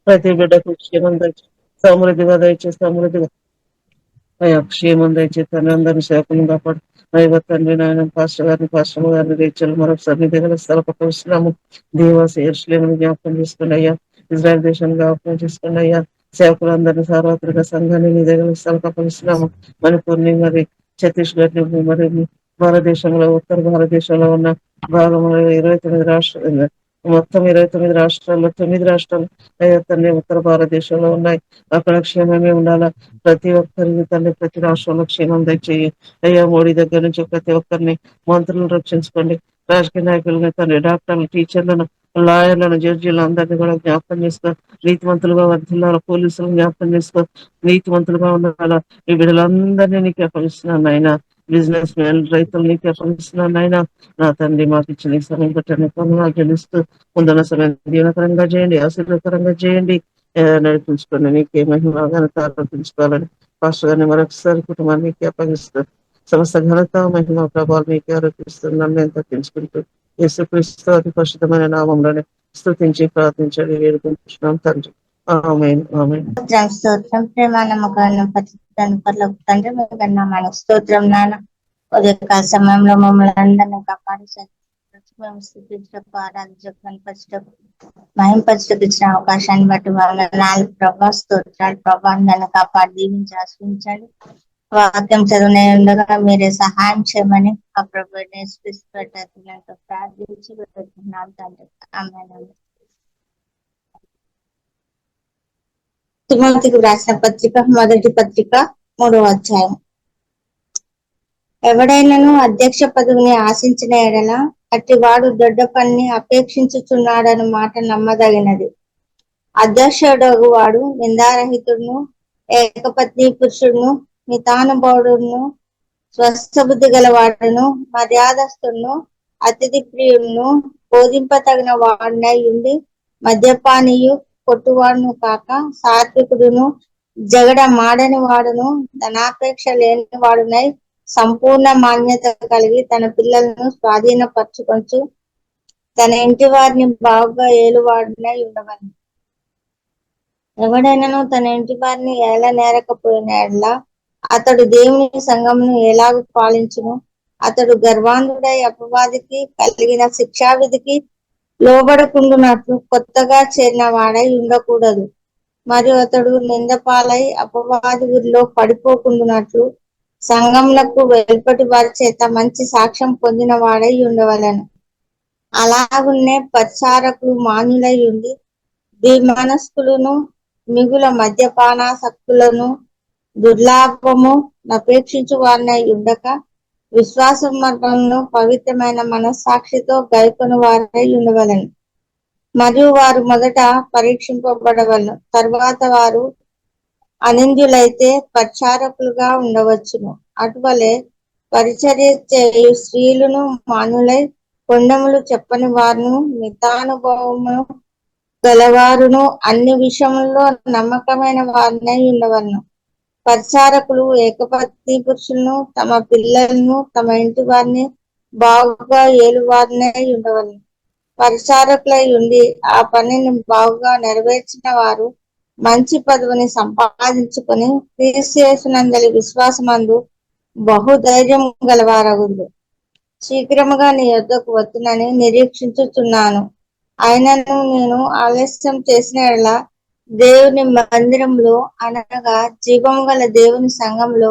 ప్రతి బిడ్డకు క్షేమం దయచే, సమృద్ధిగా దయచే, సమృద్ధిగా అయ్యా క్షేమం దయచేస్తాను. అందరినీ సేవకులను కాపాడు. దైవ తండ్రి నాయన పాస్టర్ గారిని రీచలు మరొకసారి నీ దగ్గర స్థలపరుస్తున్నాము. దేవాస ఎరుసలేముని జ్ఞాపకం చేసుకోండి అయ్యా. ఇజ్రాయల్ దేశాన్ని జ్ఞాపకం చేసుకోండి అయ్యా. సేవకులందరినీ సార్వత్రిక సంఘాన్ని నీ దగ్గర స్థలపరుస్తున్నాము. మణిపూర్ని మరి ఛత్తీస్గఢ్ ని మరి భారతదేశంలో ఉత్తర భారతదేశంలో ఉన్న భాగంలో 29 రాష్ట్రాలు, మొత్తం 29 రాష్ట్రాల్లో 9 రాష్ట్రాలు అయ్యా తండ్రి ఉత్తర భారతదేశంలో ఉన్నాయి. అక్కడ క్షేమమే ఉండాలా. ప్రతి ఒక్కరిని తండ్రి ప్రతి రాష్ట్రంలో క్షేమం దయచేయి అయ్యా. మోడీ దగ్గర నుంచి ప్రతి ఒక్కరిని, మంత్రులను రక్షించుకోండి. రాజకీయ నాయకులను తండ్రి, డాక్టర్లు, టీచర్లను, లాయర్లను, జడ్జీలను అందరినీ కూడా జ్ఞాపకం చేసుకో. నీతిమంతులుగా వర్ధిల్లాల పోలీసులను జ్ఞాపకం చేసుకో. నీతిమంతులుగా ఉండాలా. ఈ బిడ్డలందరినీ నీకు అప్పగిస్తున్నాను ఆయన. బిజినెస్ మ్యాన్, రైతులు నీకు అప్పగిస్తున్నాను ఆయన. నా తండ్రి మాకు ఇచ్చిన ఈ సమయం బట్టి నాకు గెలుస్తూ ముందున్న సమయం దీవనకరంగా చేయండి, ఆశీర్వదకరంగా చేయండి. నడిపించుకోండి. నీకే మహిమ ఘనత ఆరోపించుకోవాలని పాస్టర్ గారిని మరొకసారి కుటుంబానికి అప్పగిస్తూ సమస్త ఘనత మహిమ ప్రభావం మీకే ఆరోపిస్తూ నన్ను ఎంత తగ్గించుకుంటూ యేసుక్రీస్తు అతి పరిశుద్ధమైన నామంలోనే స్తుతించి ప్రార్థించండి వేడుకుంటున్నాం తండ్రి. ఆమేన్, ఆమేన్. స్తోత్రం ప్రేమ నమ్మకాలను పరిశుద్ధాన్ని పర్లోక తండ్రి మీకు నామానికి స్తోత్రం నాన్న. ఉదయకాల సమయంలో మమ్మల్ని అందరినీ కాపాడి మేము స్థితించకు ఆరాధించకు కనిపించకు మహింపరచకు ఇచ్చిన అవకాశాన్ని బట్టి వాళ్ళ నాలుగు ప్రభా స్తోత్రాలు ప్రభా నన్ను కాపాడి దీవించి ఆశ్రయించండి. వాక్యం చదివిన ఉండగా మీరే సహాయం చేయమని ఆ ప్రభు నేర్పిస్తూ ప్రార్థించి పెట్టుకున్నాం తండ్రి. ఆమేన్. తిమోతికి రాసిన పత్రిక మొదటి పత్రిక 3వ అధ్యాయం. ఎవడైనాను అధ్యక్ష పదవిని ఆశించిన ఎడల అట్టివాడు దొడ్డ పనిని అపేక్షించుచున్నాడని మాట నమ్మదగినది. అధ్యక్షుడు వాడు నిందారహితుడును, ఏకపత్ని పురుషుడును, మితానుభవుడును, స్వస్థబుద్ధి గలవాడును, మర్యాదస్తుడును, అతిథి ప్రియుడును, బోధింపతగిన వాడినై ఉండి మద్యపానీయు కొట్టువాడును కాక సాత్వికుడును, జగడ మాడని వాడును, ధనాపేక్ష లేని వాడునై సంపూర్ణ మాన్యత కలిగి తన పిల్లలను స్వాధీనపరచుకొంచు తన ఇంటి వారిని బాగుగా ఏలువాడినై ఉండవలను. ఎవడైనాను తన ఇంటి వారిని ఏల నేరకపోయిన ఎడల అతడు దేవుని సంఘమును ఎలాగూ పాలించును? అతడు గర్వాంధుడై అపవాదికి కలిగిన శిక్షావిధికి లోబడకుండునట్లు కొత్తగా చేరిన వాడై ఉండకూడదు. మరియు అతడు నిందపాలై అపవాది ఊరిలో పడిపోకుండునట్లు సంఘములకు వెలుపటి వారి చేత మంచి సాక్ష్యం పొందిన వాడై ఉండవలను. అలాగున్నే పరిచారకులు మాన్యులై ఉండి ద్విమనస్కులను, మిగుల మద్యపానాసక్తులను, దుర్లాభము నపేక్షించు వారినై ఉండక విశ్వాస మార్గమును పవిత్రమైన మనస్సాక్షితో గైకొను వారై ఉండవలను. మరియు వారు మొదట పరీక్షింపబడవలను, తరువాత వారు అనింద్యులైతే పరిచారకులుగా ఉండవచ్చును. అటువలే పరిచర్య చేయు స్త్రీలను మానులై కొండములు చెప్పని వారును, మితానుభవము గలవారును, అన్ని విషయములలో నమ్మకమైన వారినై ఉండవలను. పరిచారకులు ఏకపత్ని పురుషులను, తమ పిల్లలను, తమ ఇంటి వారిని బాగుగా ఏలువారినై ఉండవలను. పరిచారకులై ఉండి ఆ పనిని బాగుగా నెరవేర్చిన వారు మంచి పదవిని సంపాదించుకొని క్రీస్తునందలి విశ్వాసమందు బహుధైర్యం గలవారగుదు. శీఘ్రముగా నీ యొద్దకు వత్తునని నిరీక్షించుచున్నాను. అయినను నేను ఆలస్యం చేసిన ఎడల దేవుని మందిరంలో అనగా జీవము గల దేవుని సంఘంలో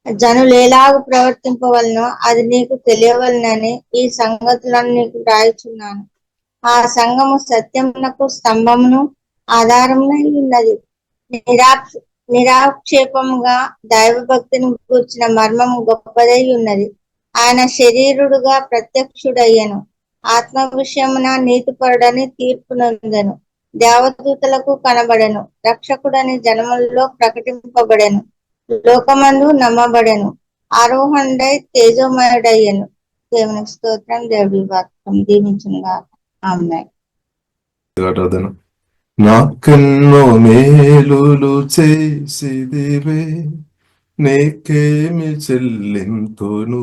జనులు ఎలాగూ ప్రవర్తింపవలనో అది నీకు తెలియవలనని ఈ సంగతులను నీకు రాయుచున్నాను. ఆ సంఘము సత్యమునకు స్తంభమును ఆధారమునై ఉన్నది. నిరాక్షేపముగా దైవభక్తిని కూర్చిన మర్మము గొప్పదై ఉన్నది. ఆయన శరీరుడుగా ప్రత్యక్షుడయ్యను. ఆత్మ విషయమున నీతిపరుడని తీర్పు నొందెను. దేవదూతలకు కనబడెను. రక్షకుడని జనములలో ప్రకటింపబడెను. లోకమందు నమ్మబడెను. ఆరోహణుడై తేజోమయుడయ్యను. దేవునికి స్తోత్రం. దేవుడి వాక్యం దీవించునుగా. ఆమేన్. నాకెన్నో మేలులు చేసిదివే, నీకేమి చెల్లింతును?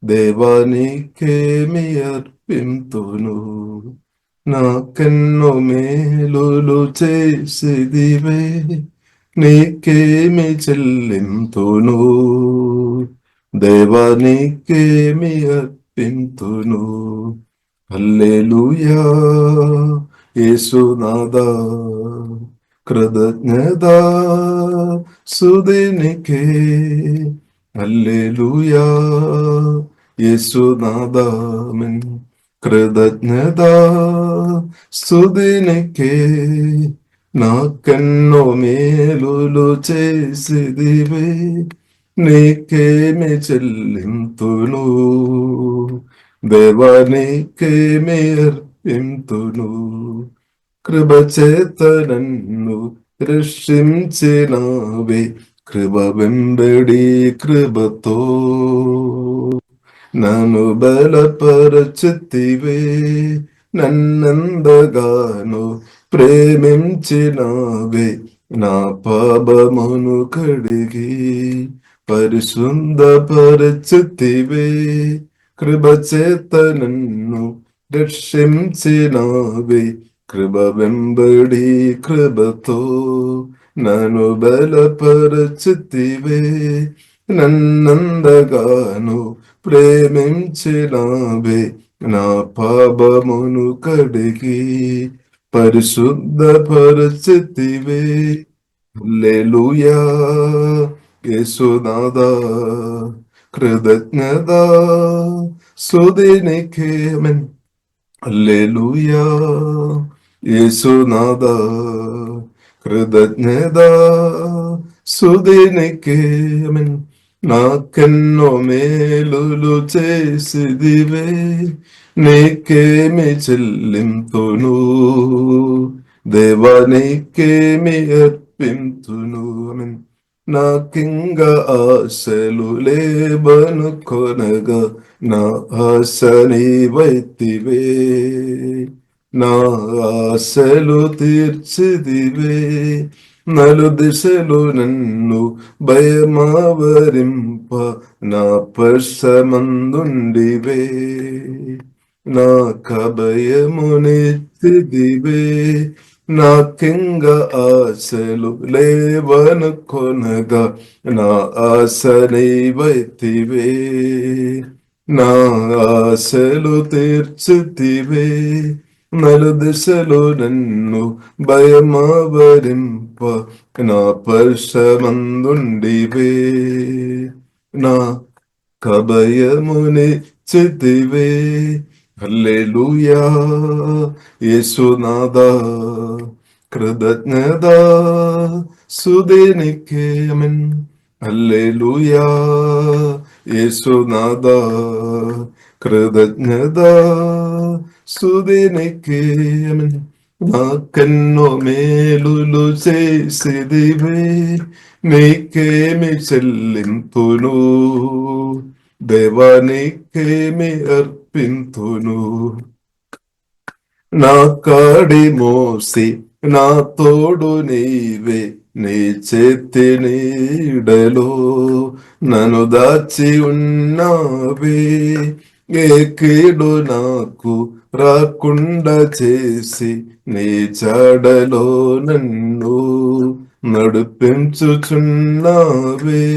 దేవా నీకేమి అర్పింతును? నాకెన్నో మేలులు చేసిదివే, నీకేమి చెల్లింతును, దేవా నీకేమి అర్పింతును. హల్లెలూయా యేసునాదా, కృతజ్ఞత సుదినికే. హల్లెలూయా యేసునాదా, ఆమేన్. కృతజ్ఞత స్తుతినికే. నాకెన్నో మేలులు చేసిదివే, నీకేమి చెల్లింతును, దేవా నీకేమి అర్పింతును. కృపచేత నన్ను రక్షించినావే, కృప వెంబడి కృపతో నన్ను బలపరచితివే, నన్నెంతగానో ప్రేమించినావే, నా పాపమును కడిగి పరిశుద్ధపరచితివే. కృపచేత నన్ను రక్షించినావే, కృప వెంబడి కృపతో నన్ను బలపరచితివే, నన్నందగాను ప్రేమించినావే, నా పాపమును కడిగి పరిశుద్ధపరచితివే. హల్లెలూయా యేసునాదా, కృతజ్ఞత స్తుతినికే. ఆమేన్. హల్లెలూయా యేసునాదా, కృతజ్ఞత స్తుతినికే. ఆమేన్. నాకెన్నో మేలులు చేసిదివే, నీకేమి చెల్లింతును, దేవా నీకేమి అర్పింతును. ఆమేన్. నాకింగ ఆశలు లేవనుకొనగా, నా ఆశ నీవైతివే, నా ఆశలు తీర్చిదివే. నలు దిశలు నన్ను భయమావరింప, నా పర్శమందుండివే, నా కభయమునిచ్చిదివే. నాకింగ ఆశలు లేవనుకొనగా, నా ఆశ నీవైతివే, నా ఆశలు తీర్చితివే. నలు దిశలు నన్ను భయమావరింప, నా పర్శమందుండివే, నా కభయమునిచ్చితివే. హల్లెలూయా యేసునాదా, కృతజ్ఞత స్తుతినికే. ఆమేన్. హల్లెలూయా యేసునాదా, కృతజ్ఞత స్తుతినికే. ఆమేన్. నాకెన్నో మేలులు చేసిదివే, నీకేమి చెల్లింతును, దేవా నీకేమి అర్పింతును. నా కాడి మోసి నా తోడు నీవే, నీ చేతి నీడలో నన్ను దాచి ఉన్నావే. ఏ కీడు నాకు రాకుండా చేసి, నీ జాడలో నన్ను నడిపించుచున్నావే.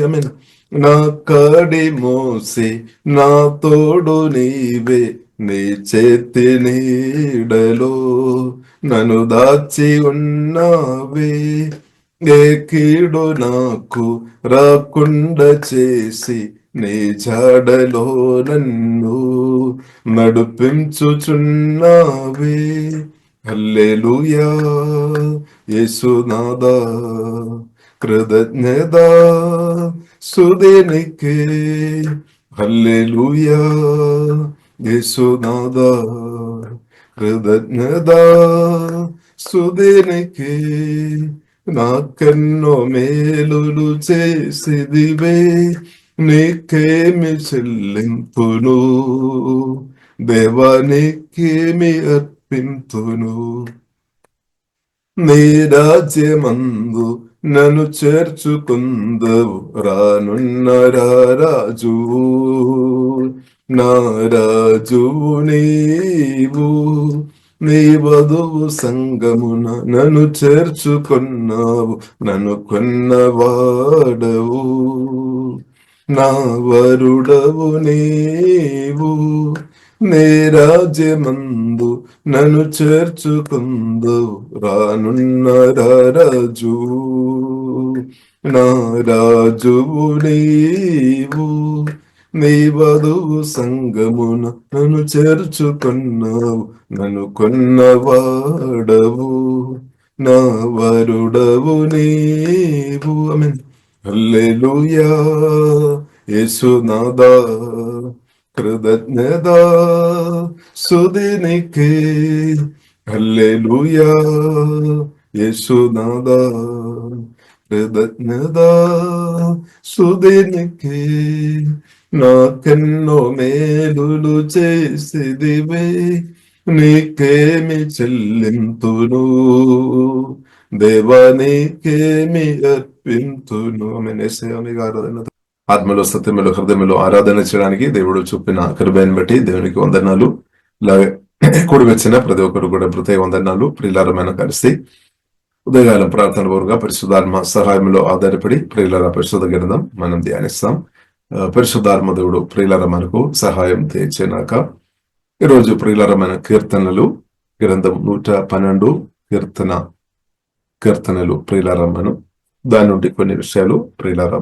ఆమేన్. నా కాడి మోసి నా తోడు నీవే, నీ చేతి నీడలో నన్ను దాచి ఉన్నావే. ఏ కీడు నాకు రాకుండా చేసి, నీ జాడలో నన్ను నడిపించుచున్నావే. హల్లెలూయా యేసునాదా, కృతజ్ఞత స్తుతినికే. హల్లెలూయా యేసునాదా, కృతజ్ఞత స్తుతినికే. నాకెన్నో మేలులు చేసిదివే, నీకేమి చెల్లింపును, దేవా నీకేమి అర్పింతును. నీ రాజ్యమందు నన్ను చేర్చుకుందవు, రానున్న రాజువు, నా రాజువు నీవు. నీ వధువు సంగమున నన్ను చేర్చుకున్నావు, నన్ను కొన్నవాడవు, నా వరుడవు నీవు. నీ రాజ్యమందు నన్ను చేర్చుకుందువు, రానున్న రాజు, నా రాజువు నీవు. నీ వధువు సంగమున నన్ను చేర్చుకున్నావు, నన్ను కొన్నవాడవు, నా వరుడవు నీవు. ఆమేన్. హల్లెలూయా. యేసునాథా కృతజ్ఞత స్తుతినికే. హల్లెలూయా. యేసునాథా కృతజ్ఞత స్తుతినికే. నాకెన్నో మేలులు చేసిదివే, నీకేమి చెల్లింతును, దేవా నీకేమి అర్పింతును. ఆరాధన ఆత్మలో సత్యములో హృదయములో ఆరాధన చేయడానికి దేవుడు చూపిన కృపను బట్టి దేవునికి వందనాలు. అలాగే కూడి వచ్చిన ప్రతి ఒక్కరు కూడా ప్రత్యేక వందనాలు. ప్రియులారమైన కలిసి ఉదయకాలం ప్రార్థన పూర్వక పరిశుద్ధాత్మ సహాయంలో ఆధారపడి ప్రియులార పరిశుద్ధ గ్రంథం మనం ధ్యానిస్తాం. పరిశుద్ధాత్మ దేవుడు ప్రియులార మనకు సహాయం తెచ్చినాక ఈరోజు ప్రియులారమైన కీర్తనలు గ్రంథం 112 కీర్తనలు ప్రియులార మనం దాని నుండి కొన్ని విషయాలు ప్రియులార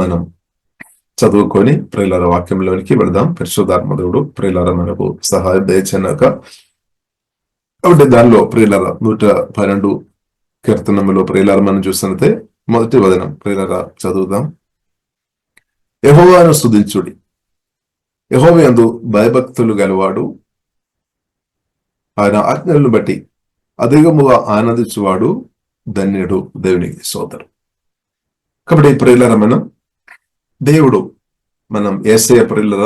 మనం చదువుకొని ప్రియులార వాక్యంలోనికి వెళదాం. పరిశుద్ధాత్మ దేవుడు ప్రియులార మనకు సహాయం దయచినాక కాబట్టి దానిలో ప్రియులార 112 కీర్తనములో ప్రియులార మనం చూసినట్టే మొదటి వచనం ప్రియులార చదువుదాం. యెహోవాను స్తుతించుడి, యెహోవా యందు భయభక్తులు గలవాడు, ఆయన ఆజ్ఞలను బట్టి అధికముగా ఆనందించువాడు ధన్యుడు. దేవునికి స్తోత్రం. కాబట్టి ప్రియులార దేవుడు యేసయ్య ప్రియులార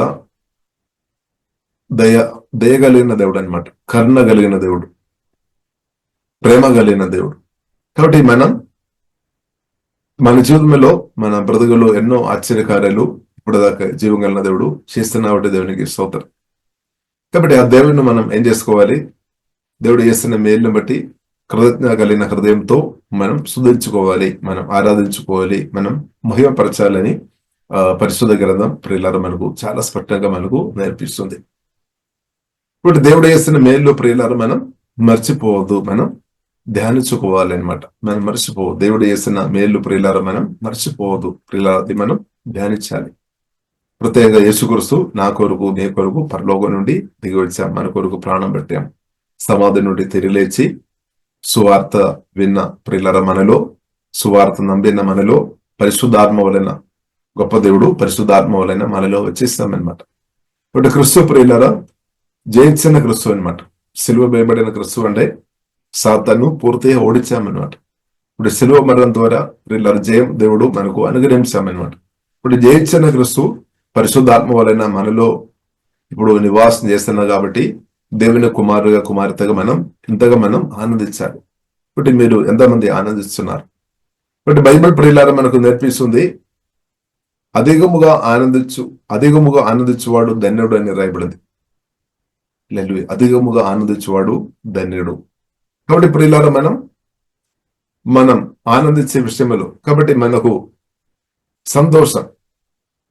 దయగలిగిన దేవుడు అన్నమాట, కరుణ కలిగిన దేవుడు, ప్రేమ కలిగిన దేవుడు. కాబట్టి మన జీవితంలో మన బ్రతుకులో ఎన్నో ఆశ్చర్యకార్యాలు ఇప్పటిదాకా జీవం కలిగిన దేవుడు చేస్తున్న దేవునికి స్తోత్రం. కాబట్టి ఆ దేవుడిని మనం ఏం చేసుకోవాలి? దేవుడు చేస్తున్న మేలును బట్టి కృతజ్ఞత కలిగిన హృదయంతో మనం స్తుతించుకోవాలి, మనం ఆరాధించుకోవాలి, మనం మహిమపరచాలని పరిశుద్ధ గ్రంథం ప్రియులార మనకు చాలా స్పష్టంగా మనకు నేర్పిస్తుంది. ఇప్పుడు దేవుడు చేస్తున్న మేలు ప్రియులార మనం మర్చిపోవద్దు, మనం ధ్యానించుకోవాలి అనమాట. మనం మర్చిపోవద్దు, దేవుడు చేస్తున్న మేలు ప్రియులార మనం మర్చిపోవద్దు ప్రియులారది మనం ధ్యానించాలి. ప్రత్యేకంగా యేసుక్రీస్తు నా కొరకు నీ కొరకు పరలోకం నుండి దిగి వచ్చాం, మన కొరకు ప్రాణం పెట్టాం, సమాధి నుండి తిరిగిలేచి సువార్త విన్న ప్రియులార మనలో, సువార్త నమ్మిన మనలో పరిశుద్ధాత్మ వలన, గొప్ప దేవుడు పరిశుద్ధాత్మ వలన మనలో వచ్చేస్తామన్నమాట. ఇప్పుడు క్రిస్తు ప్రియులార జయించిన క్రిస్తు అనమాట. సిలువ వేయబడిన క్రిస్తు అంటే సాతాను పూర్తిగా ఓడించామన్నమాట. ఇప్పుడు సిలువ మరణం ద్వారా ప్రియులార జయం దేవుడు మనకు అనుగ్రహించామన్నమాట. ఇప్పుడు జయించిన క్రిస్తు పరిశుద్ధాత్మ వలన మనలో ఇప్పుడు నివాసం చేస్తున్నా కాబట్టి దేవుని కుమారుగా కుమార్తెగా ఇంతగా మనం ఆనందించాలి. ఇప్పుడు మీరు ఎంతమంది ఆనందిస్తున్నారు? ఇప్పుడు బైబిల్ ప్రియులార మనకు నేర్పిస్తుంది, అధికముగా ఆనందించువాడు ధన్యుడు అని రాయబడింది. అధికముగా ఆనందించువాడు ధన్యుడు. కాబట్టి ప్రియులార మనం ఆనందించే విషయంలో కాబట్టి మనకు సంతోషం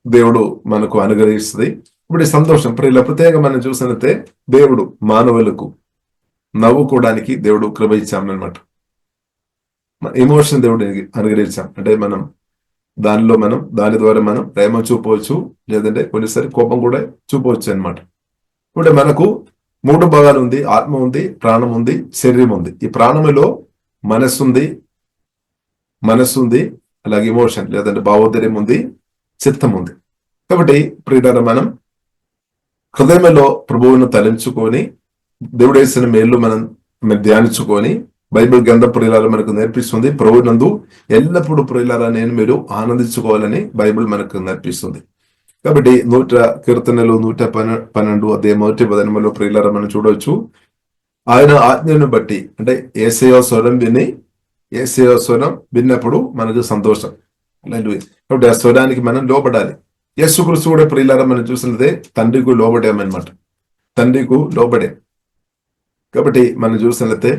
దేవుడు మనకు అనుగ్రహిస్తుంది. ఇప్పుడు ఈ సంతోషం ప్రియుల ప్రత్యేకంగా మనం చూసినట్టే దేవుడు మానవులకు నవ్వుకోవడానికి దేవుడు కృప ఇచ్చామన్నమాట. ఎమోషన్ దేవుడు అనుగ్రహించాం అంటే దాని ద్వారా మనం ప్రేమ చూపవచ్చు, లేదంటే కొన్నిసారి కోపం కూడా చూపవచ్చు అనమాట. ఇప్పుడు మనకు 3 భాగాలు ఉంది, ఆత్మ ఉంది, ప్రాణం ఉంది, శరీరం ఉంది. ఈ ప్రాణములో మనస్సు ఉంది, అలాగే ఎమోషన్ లేదంటే భావోద్రేయం ఉంది, చిత్తం ఉంది. కాబట్టి ప్రియులారా మనం హృదయంలో ప్రభువును తలంచుకొని దేవుడు వేసిన మేలు మనం ధ్యానించుకొని బైబిల్ గ్రంథం ప్రియులారా మనకు నేర్పిస్తుంది. ప్రభువునందు ఎల్లప్పుడూ ప్రియులారా మీరు ఆనందించుకోవాలని బైబిల్ మనకు నేర్పిస్తుంది. కాబట్టి కీర్తనలు 112 అధ్యాయం 1 ప్రియులారా మనం చూడవచ్చు. ఆయన ఆజ్ఞను బట్టి అంటే యేసయ్య స్వరం విన్నప్పుడు మనకు సంతోషం. కాబట్టి ఆ స్వరానికి మనం లోబడాలి. యేసుక్రీస్తు కూడా ప్రియులారా మనం చూసినదే తండ్రికి లోబడామన్నమాట. తండ్రికి లోబడే కాబట్టి మనం చూసినట్లయితే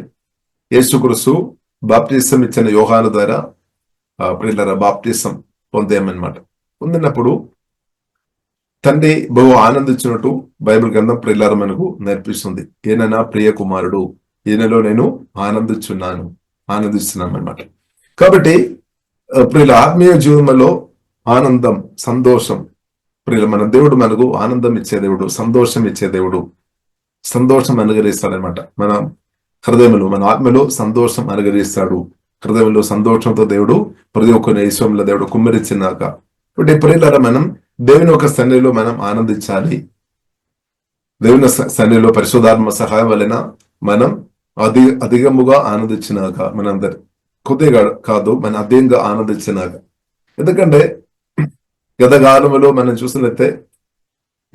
యేసుక్రీస్తు బాప్టిజం ఇచ్చిన యోహాను ద్వారా ప్రియులారా బాప్టిజం పొందామన్నమాట. పొందినప్పుడు తండ్రి బహు ఆనందించినట్టు బైబిల్ గ్రంథం ప్రియులారా మనకు నేర్పిస్తుంది. ఈయన నా ప్రియ కుమారుడు, ఈయనలో నేను ఆనందిస్తున్నాను అన్నమాట. కాబట్టి ప్రియుల ఆత్మీయ జీవనంలో ఆనందం, సంతోషం, ప్రియుల మన దేవుడు మనకు ఆనందం ఇచ్చే దేవుడు, సంతోషం ఇచ్చే దేవుడు, సంతోషం అనుగ్రహిస్తాడనమాట. మన హృదయంలో, మన ఆత్మలో సంతోషం అనుగ్రహిస్తాడు. హృదయంలో సంతోషంతో దేవుడు ప్రతి ఒక్కరి ఈశ్వరంలో దేవుడు కుమ్మరించినాక. కాబట్టి ప్రియులారా మనం దేవుని యొక్క సన్నిధిలో మనం ఆనందించాలి. దేవుని సన్నిధిలో పరిశుద్ధాత్మ సహాయం వలన మనం అధికముగా ఆనందించినాక, మనందరి కొద్దిగా కాదు, మన అధికంగా ఆనందించినాక. ఎందుకంటే గతకాలంలో మనం చూసినట్లయితే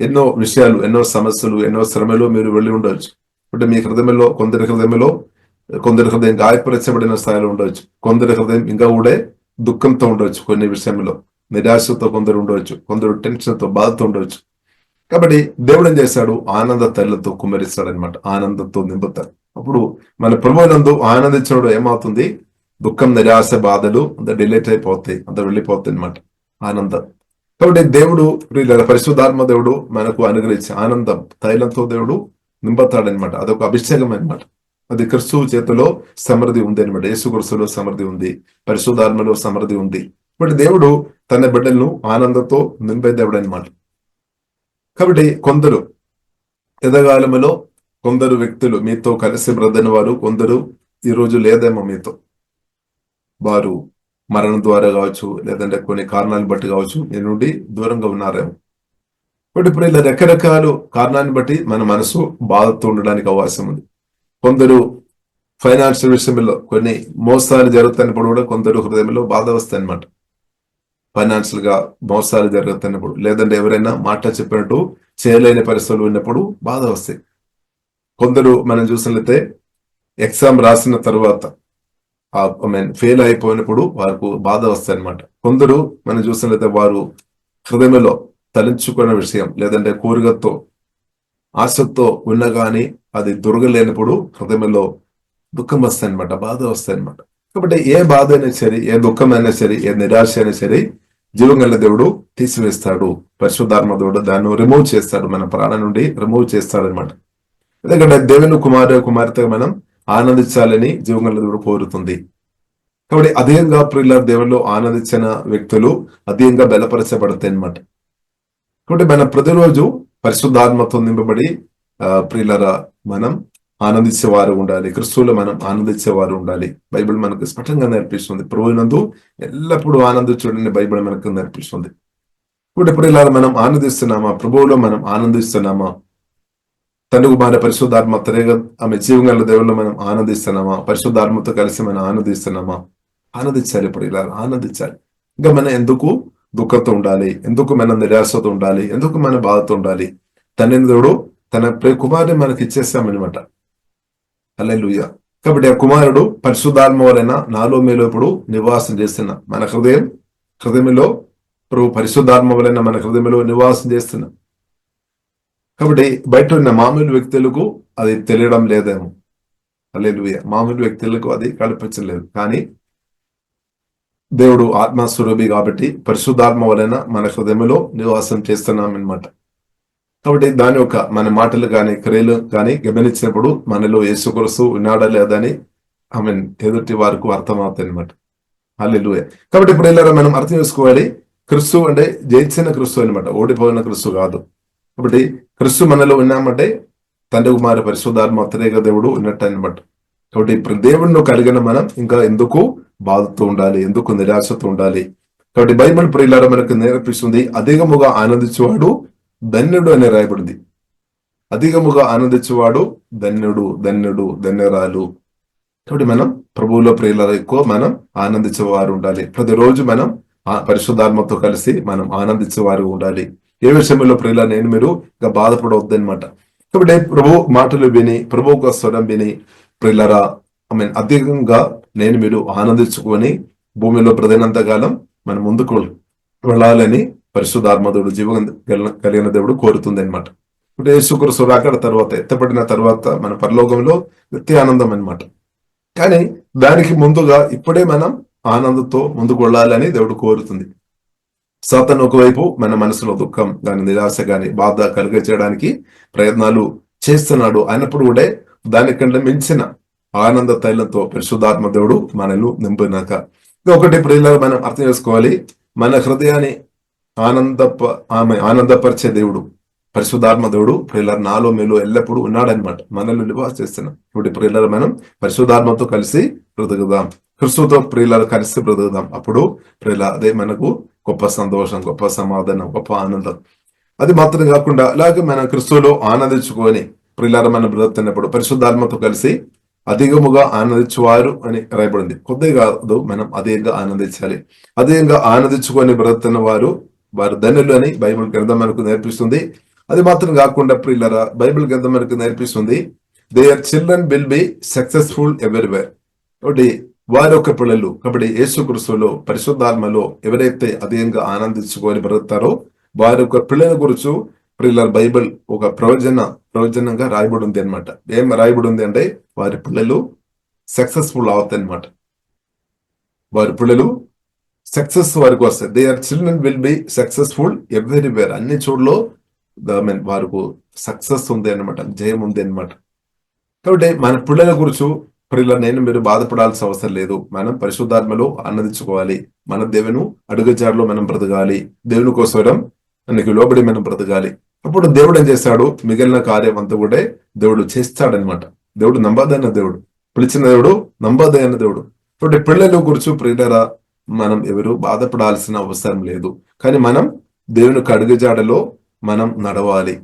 ఎన్నో విషయాలు, ఎన్నో సమస్యలు, ఎన్నో శ్రమలు మీరు వెళ్ళి ఉండవచ్చు. అంటే మీ హృదయంలో కొందరి హృదయం గాయపరచబడిన స్థాయిలో ఉండవచ్చు. కొందరి హృదయం ఇంకా కూడా దుఃఖంతో ఉండవచ్చు. కొన్ని విషయంలో నిరాశతో కొందరు ఉండవచ్చు. కొందరు టెన్షన్తో, బాధతో ఉండవచ్చు. కాబట్టి దేవుడు ఏం చేశాడు? ఆనంద తైలతో కుమ్మరిస్తాడు అనమాట. ఆనందంతో నింపుతాడు. అప్పుడు మన ప్రభువునందు ఆనందించడం ఏమవుతుంది? దుఃఖం, నిరాశ, బాధలు అంత డిలేట్ అయిపోతాయి, అంత వెళ్ళిపోతాయి అనమాట. ఆనందం. కాబట్టి దేవుడు, పరిశుద్ధాత్మ దేవుడు మనకు అనుగ్రహించి ఆనందం తైలంతో దేవుడు నింపుతాడనమాట. అదొక అభిషేకం అనమాట. అది క్రిస్తువు చేతిలో సమృద్ధి ఉంది అనమాట. యేసు క్రీస్తులో సమృద్ధి ఉంది, పరిశుద్ధాత్మలో సమృద్ధి ఉంది. కాబట్టి దేవుడు తన బిడ్డలను ఆనందంతో నింపే దేవుడు అనమాట. కాబట్టి కొందరు ఎదగాలములో కొందరు వ్యక్తులు మీతో కలిసి బ్రదని వారు కొందరు ఈరోజు లేదేమో మీతో. వారు మరణం ద్వారా కావచ్చు, లేదంటే కొన్ని కారణాలను బట్టి కావచ్చు మీ నుండి దూరంగా ఉన్నారేమో. కాబట్టి ఇప్పుడు ఇలా రకరకాల కారణాన్ని బట్టి మన మనసు బాధతో ఉండడానికి అవకాశం ఉంది. కొందరు ఫైనాన్షియల్ విషయంలో కొన్ని మోసాలు జరుగుతున్నప్పుడు కూడా కొందరు హృదయంలో బాధ వస్తాయి అనమాట. ఫైనాన్షియల్ గా మోసాలు జరుగుతున్నప్పుడు, లేదంటే ఎవరైనా మాట చెప్పినట్టు చేయలేని పరిస్థితులు ఉన్నప్పుడు బాధ వస్తాయి. కొందరు మనం చూసినట్లయితే ఎగ్జామ్ రాసిన తర్వాత ఫెయిల్ అయిపోయినప్పుడు వారికి బాధ వస్తాయి అనమాట. కొందరు మనం చూసినట్లయితే వారు హృదయంలో తలంచుకున్న విషయం, లేదంటే కోరికతో, ఆశతో ఉన్నా కానీ అది దొరకలేనప్పుడు హృదయంలో దుఃఖం వస్తాయి అనమాట, బాధ వస్తాయి అనమాట. కాబట్టి ఏ బాధ అయినా సరే, ఏ దుఃఖం అయినా సరే, ఏ నిరాశ అయినా సరే జీవంగల దేవుడు తీసివేస్తాడు. పరిశుద్ధాత్మ దేవుడు దాన్ని రిమూవ్ చేస్తాడు, మన ప్రాణం నుండి రిమూవ్ చేస్తాడు అనమాట. ఎందుకంటే దేవుని కుమార్తె మనం ఆనందించాలని జీవంగల దేవుడు కోరుతుంది. కాబట్టి అధికంగా ప్రియుల దేవుల్లో ఆనందించిన వ్యక్తులు అధికంగా బలపరచబడతాయి అనమాట. కాబట్టి మనం ప్రతిరోజు పరిశుద్ధాత్మతో నింపబడి ప్రియులరా మనం ఆనందించేవారు ఉండాలి. క్రిస్తువులో మనం ఆనందించేవారు ఉండాలి. బైబిల్ మనకు స్పష్టంగా నేర్పిస్తుంది. ప్రభువునందు ఎల్లప్పుడూ ఆనందించండి బైబిల్ మనకు నేర్పిస్తుంది. ఇప్పుడు ఇలా మనం ఆనందిస్తున్నామా? ప్రభువులో మనం ఆనందిస్తున్నామా? తండ్రి కుమార పరిశుద్ధాత్మ త్రేగా ఆమె జీవంగల దేవుల్లో మనం ఆనందిస్తున్నామా? పరిశుద్ధాత్మతో కలిసి మనం ఆనందిస్తున్నామా? ఆనందించాలి. ఇప్పుడు ఇలా ఆనందించాలి. ఇంకా మనం ఎందుకు దుఃఖంతో ఉండాలి? ఎందుకు మనం నిరాశతో ఉండాలి? ఎందుకు మన బాధతో ఉండాలి? తండ్రి దేవుడు తన కుమారుని మనకి ఇచ్చేస్తామన్నమాట. హల్లెలూయా. కాబట్టి ఆ కుమారుడు పరిశుద్ధాత్మ వలన నాలో మీలో ఇప్పుడు నివాసం చేస్తున్న మన హృదయంలో ప్రభు పరిశుద్ధాత్మ వలన మన హృదయంలో నివాసం చేస్తున్నా. కాబట్టి బయట ఉన్న మామూలు వ్యక్తులకు అది తెలియడం లేదేమో. హల్లెలూయా. మామూలు వ్యక్తులకు అది కల్పించలేదు. కానీ దేవుడు ఆత్మస్వరూపి కాబట్టి పరిశుద్ధాత్మ వలన మన హృదయంలో నివాసం చేస్తున్నాం అన్నమాట. కాబట్టి దాని యొక్క మన మాటలు కానీ క్రియలు కానీ గమనించినప్పుడు మనలో యేసుక్రీస్తు ఉన్నాడా లేదని ఎదుటి వారికి అర్థమవుతాయి అనమాట. హల్లెలూయా. కాబట్టి ఇప్పుడు ఇలా మనం అర్థం చేసుకోవాలి. క్రీస్తు అంటే జయించిన క్రీస్తు అనమాట, ఓడిపోయిన క్రీస్తు కాదు. కాబట్టి క్రీస్తు మనలో ఉన్నామంటే తండ్రి కుమార పరిశుద్ధాత్మ త్రేక దేవుడు ఉన్నట్టు అనమాట. కాబట్టి ఇప్పుడు దేవుడిని కలిగిన మనం ఇంకా ఎందుకు బాధతో ఉండాలి? ఎందుకు నిరాశతో ఉండాలి? కాబట్టి బైబిల్ ప్రియులారా మనకు నేర్పిస్తుంది, అధికముగా ఆనందించేవాడు ధన్యుడు అని రాయబడింది. అధికముగా ఆనందించేవాడు ధన్యుడు, ధన్యుడు, ధన్యురాలు. కాబట్టి మనం ప్రభువులో ప్రియులారా ఎక్కువ మనం ఆనందించేవారు ఉండాలి. ప్రతిరోజు మనం పరిశుద్ధాత్మతో కలిసి మనం ఆనందించేవారు ఉండాలి. ఏ విషయంలో ప్రియుల నేను మీరు ఇంకా బాధపడవద్దు అనమాట. కాబట్టి ప్రభు మాటలు విని, ప్రభు యొక్క స్వరం విని ప్రియులరా అధికంగా నేను మీరు ఆనందించుకొని భూమిలో ప్రతినంత కాలం మనం ముందుకు వెళ్ళాలని పరిశుద్ధాత్మ దేవుడు జీవం కలిగిన దేవుడు కోరుతుంది అనమాట. ఇప్పుడు యేసుక్రీస్తు రాకడ తర్వాత, ఎత్తబడిన తర్వాత మన పరలోకంలో నిత్య ఆనందం అన్నమాట. కానీ దానికి ముందుగా ఇప్పుడే మనం ఆనందంతో ముందుకు వెళ్ళాలని దేవుడు కోరుతుంది. సాతాను ఒకవైపు మన మనసులో దుఃఖం గాని, నిరాశ గాని, బాధ కలిగ చేయడానికి ప్రయత్నాలు చేస్తున్నాడు. అయినప్పుడు కూడా దానికంటే మించిన ఆనంద తైలంతో పరిశుద్ధాత్మ దేవుడు మనల్ని నింపినాక ఒకటి ప్రియులారా మనం అర్థం చేసుకోవాలి. మన హృదయాన్ని ఆనందపరిచే దేవుడు పరిశుద్ధాత్మ దేవుడు ప్రియులారా నాలో మీలో ఎల్లప్పుడూ ఉన్నాడనమాట. మనల్ని నివాస చేస్తున్నాం. ఇప్పుడు ప్రియులారా మనం పరిశుద్ధాత్మతో కలిసి బ్రతుకుదాం, క్రీస్తుతో ప్రియులారా కలిసి బ్రతుకుదాం. అప్పుడు ప్రియుల అదే మనకు గొప్ప సంతోషం, గొప్ప సమాధానం, గొప్ప ఆనందం. అది మాత్రం కాకుండా అలాగే మనం క్రీస్తులో ఆనందించుకొని ప్రియులారా మనం బ్రతుకుతున్నప్పుడు పరిశుద్ధాత్మతో కలిసి అధికముగా ఆనందించువారు అని రాయబడింది. కొద్దిగా కాదు, మనం అధికంగా ఆనందించాలి. అధికంగా ఆనందించుకొని బ్రతుకుతున్న వారు ధన్యులు అని బైబిల్ గ్రంథం మనకు నేర్పిస్తుంది. అది మాత్రం కాకుండా ప్రియులారా బైబిల్ గ్రంథం మనకు నేర్పిస్తుంది, their children will be successful everywhere. కాబట్టి వారి యొక్క పిల్లలు, కాబట్టి యేసుక్రీస్తులో పరిశుద్ధాత్మలో ఎవరైతే అధికంగా ఆనందించుకొని బ్రతుకుతారో వారి యొక్క పిల్లల గురించి ప్రియులారా బైబిల్ ఒక ప్రవచనంగా రాయబడి ఉంది అనమాట. ఏం రాయబడి ఉంది అంటే వారి పిల్లలు సక్సెస్ఫుల్ అవుతాయి అనమాట. వారి పిల్లలు సక్సెస్ వారికి వస్తాయి. They are children will be successful everywhere. అన్ని చోట్ల వారికి సక్సెస్ ఉంది అనమాట, జయం ఉంది అనమాట. కాబట్టి మన పిల్లల గురించి ప్రియుల మీరు బాధపడాల్సిన అవసరం లేదు. మనం పరిశుద్ధాత్మలో ఆనందించుకోవాలి. మన దేవుని అడుగుజాడలో మనం బ్రతకాలి. దేవుని కోసరం మనకి లోబడి మనం బ్రతకాలి. అప్పుడు దేవుడు ఏం చేస్తాడు, మిగిలిన కార్యం అంతా కూడా దేవుడు చేస్తాడనమాట. దేవుడు నమ్మదైన దేవుడు, పిలిచిన దేవుడు నమ్మదైన దేవుడు. కాబట్టి పిల్లల గురించి ప్రియులరా మనం ఎవరు బాధపడాల్సిన అవసరం లేదు. కానీ మనం దేవుని అడుగుజాడలో మనం నడవాలి.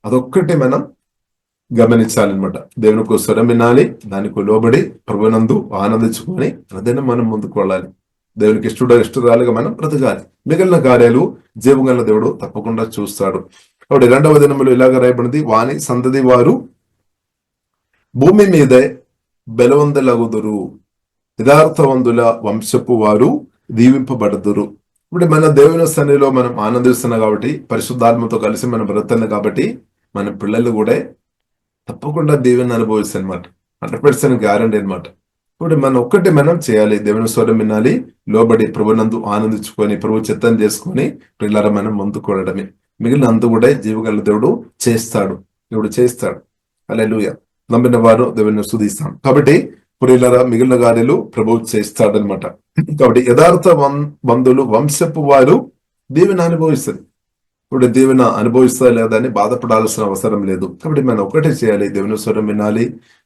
అదొక్కటి మనం గమనించాలన్నమాట. దేవునికి స్వరం వినాలి, దానికి లోబడి ప్రభునందు ఆనందించుకొని అదైనా మనం ముందుకు వెళ్ళాలి. దేవునికి ఇష్టరాలుగా మనం బ్రతకాలి. మిగిలిన కార్యాలు జీవగల దేవుడు తప్పకుండా చూస్తాడు. కాబట్టి 2వ దినములో ఇలాగ రాయబడింది, వాని సంతతి వారు భూమి మీదే బలవంతులగుదురు, యథార్థవంతుల వంశపు వారు దీవింపబడుదురు. ఇప్పుడు మన దేవుని సన్నిధిలో మనం ఆనందిస్తున్నాం కాబట్టి, పరిశుద్ధాత్మతో కలిసి మనం బ్రతుకుతున్నాం కాబట్టి మన పిల్లలు కూడా తప్పకుండా దేవుని అనుభవిస్తాయి అనమాట. 100% గ్యారంటీ అనమాట. ఇప్పుడు మనం చేయాలి, దేవుని స్వరం వినాలి, లోబడి ప్రభునందు ఆనందించుకొని ప్రభు చిత్తం చేసుకొని పిల్లల మనం ముందుకు వెళ్ళడమే. మిగిలిన అంతా కూడా జీవగల దేవుడు చేస్తాడు. హల్లెలూయా. నమ్మిన వారు దేవుని స్తుతిస్తాం. కాబట్టి ప్రియులారా మిగిలిన కార్యాలు ప్రభువు చేస్తాడనమాట. కాబట్టి యథార్థ బంధువులు వంశపు వారు దేవుని అనుభవిస్తారు. ఇప్పుడు దేవుని అనుభవిస్తా లేదా అని బాధపడాల్సిన అవసరం లేదు. కాబట్టి మనం ఒకటే చేయాలి, దేవుని స్వరం వినాలి,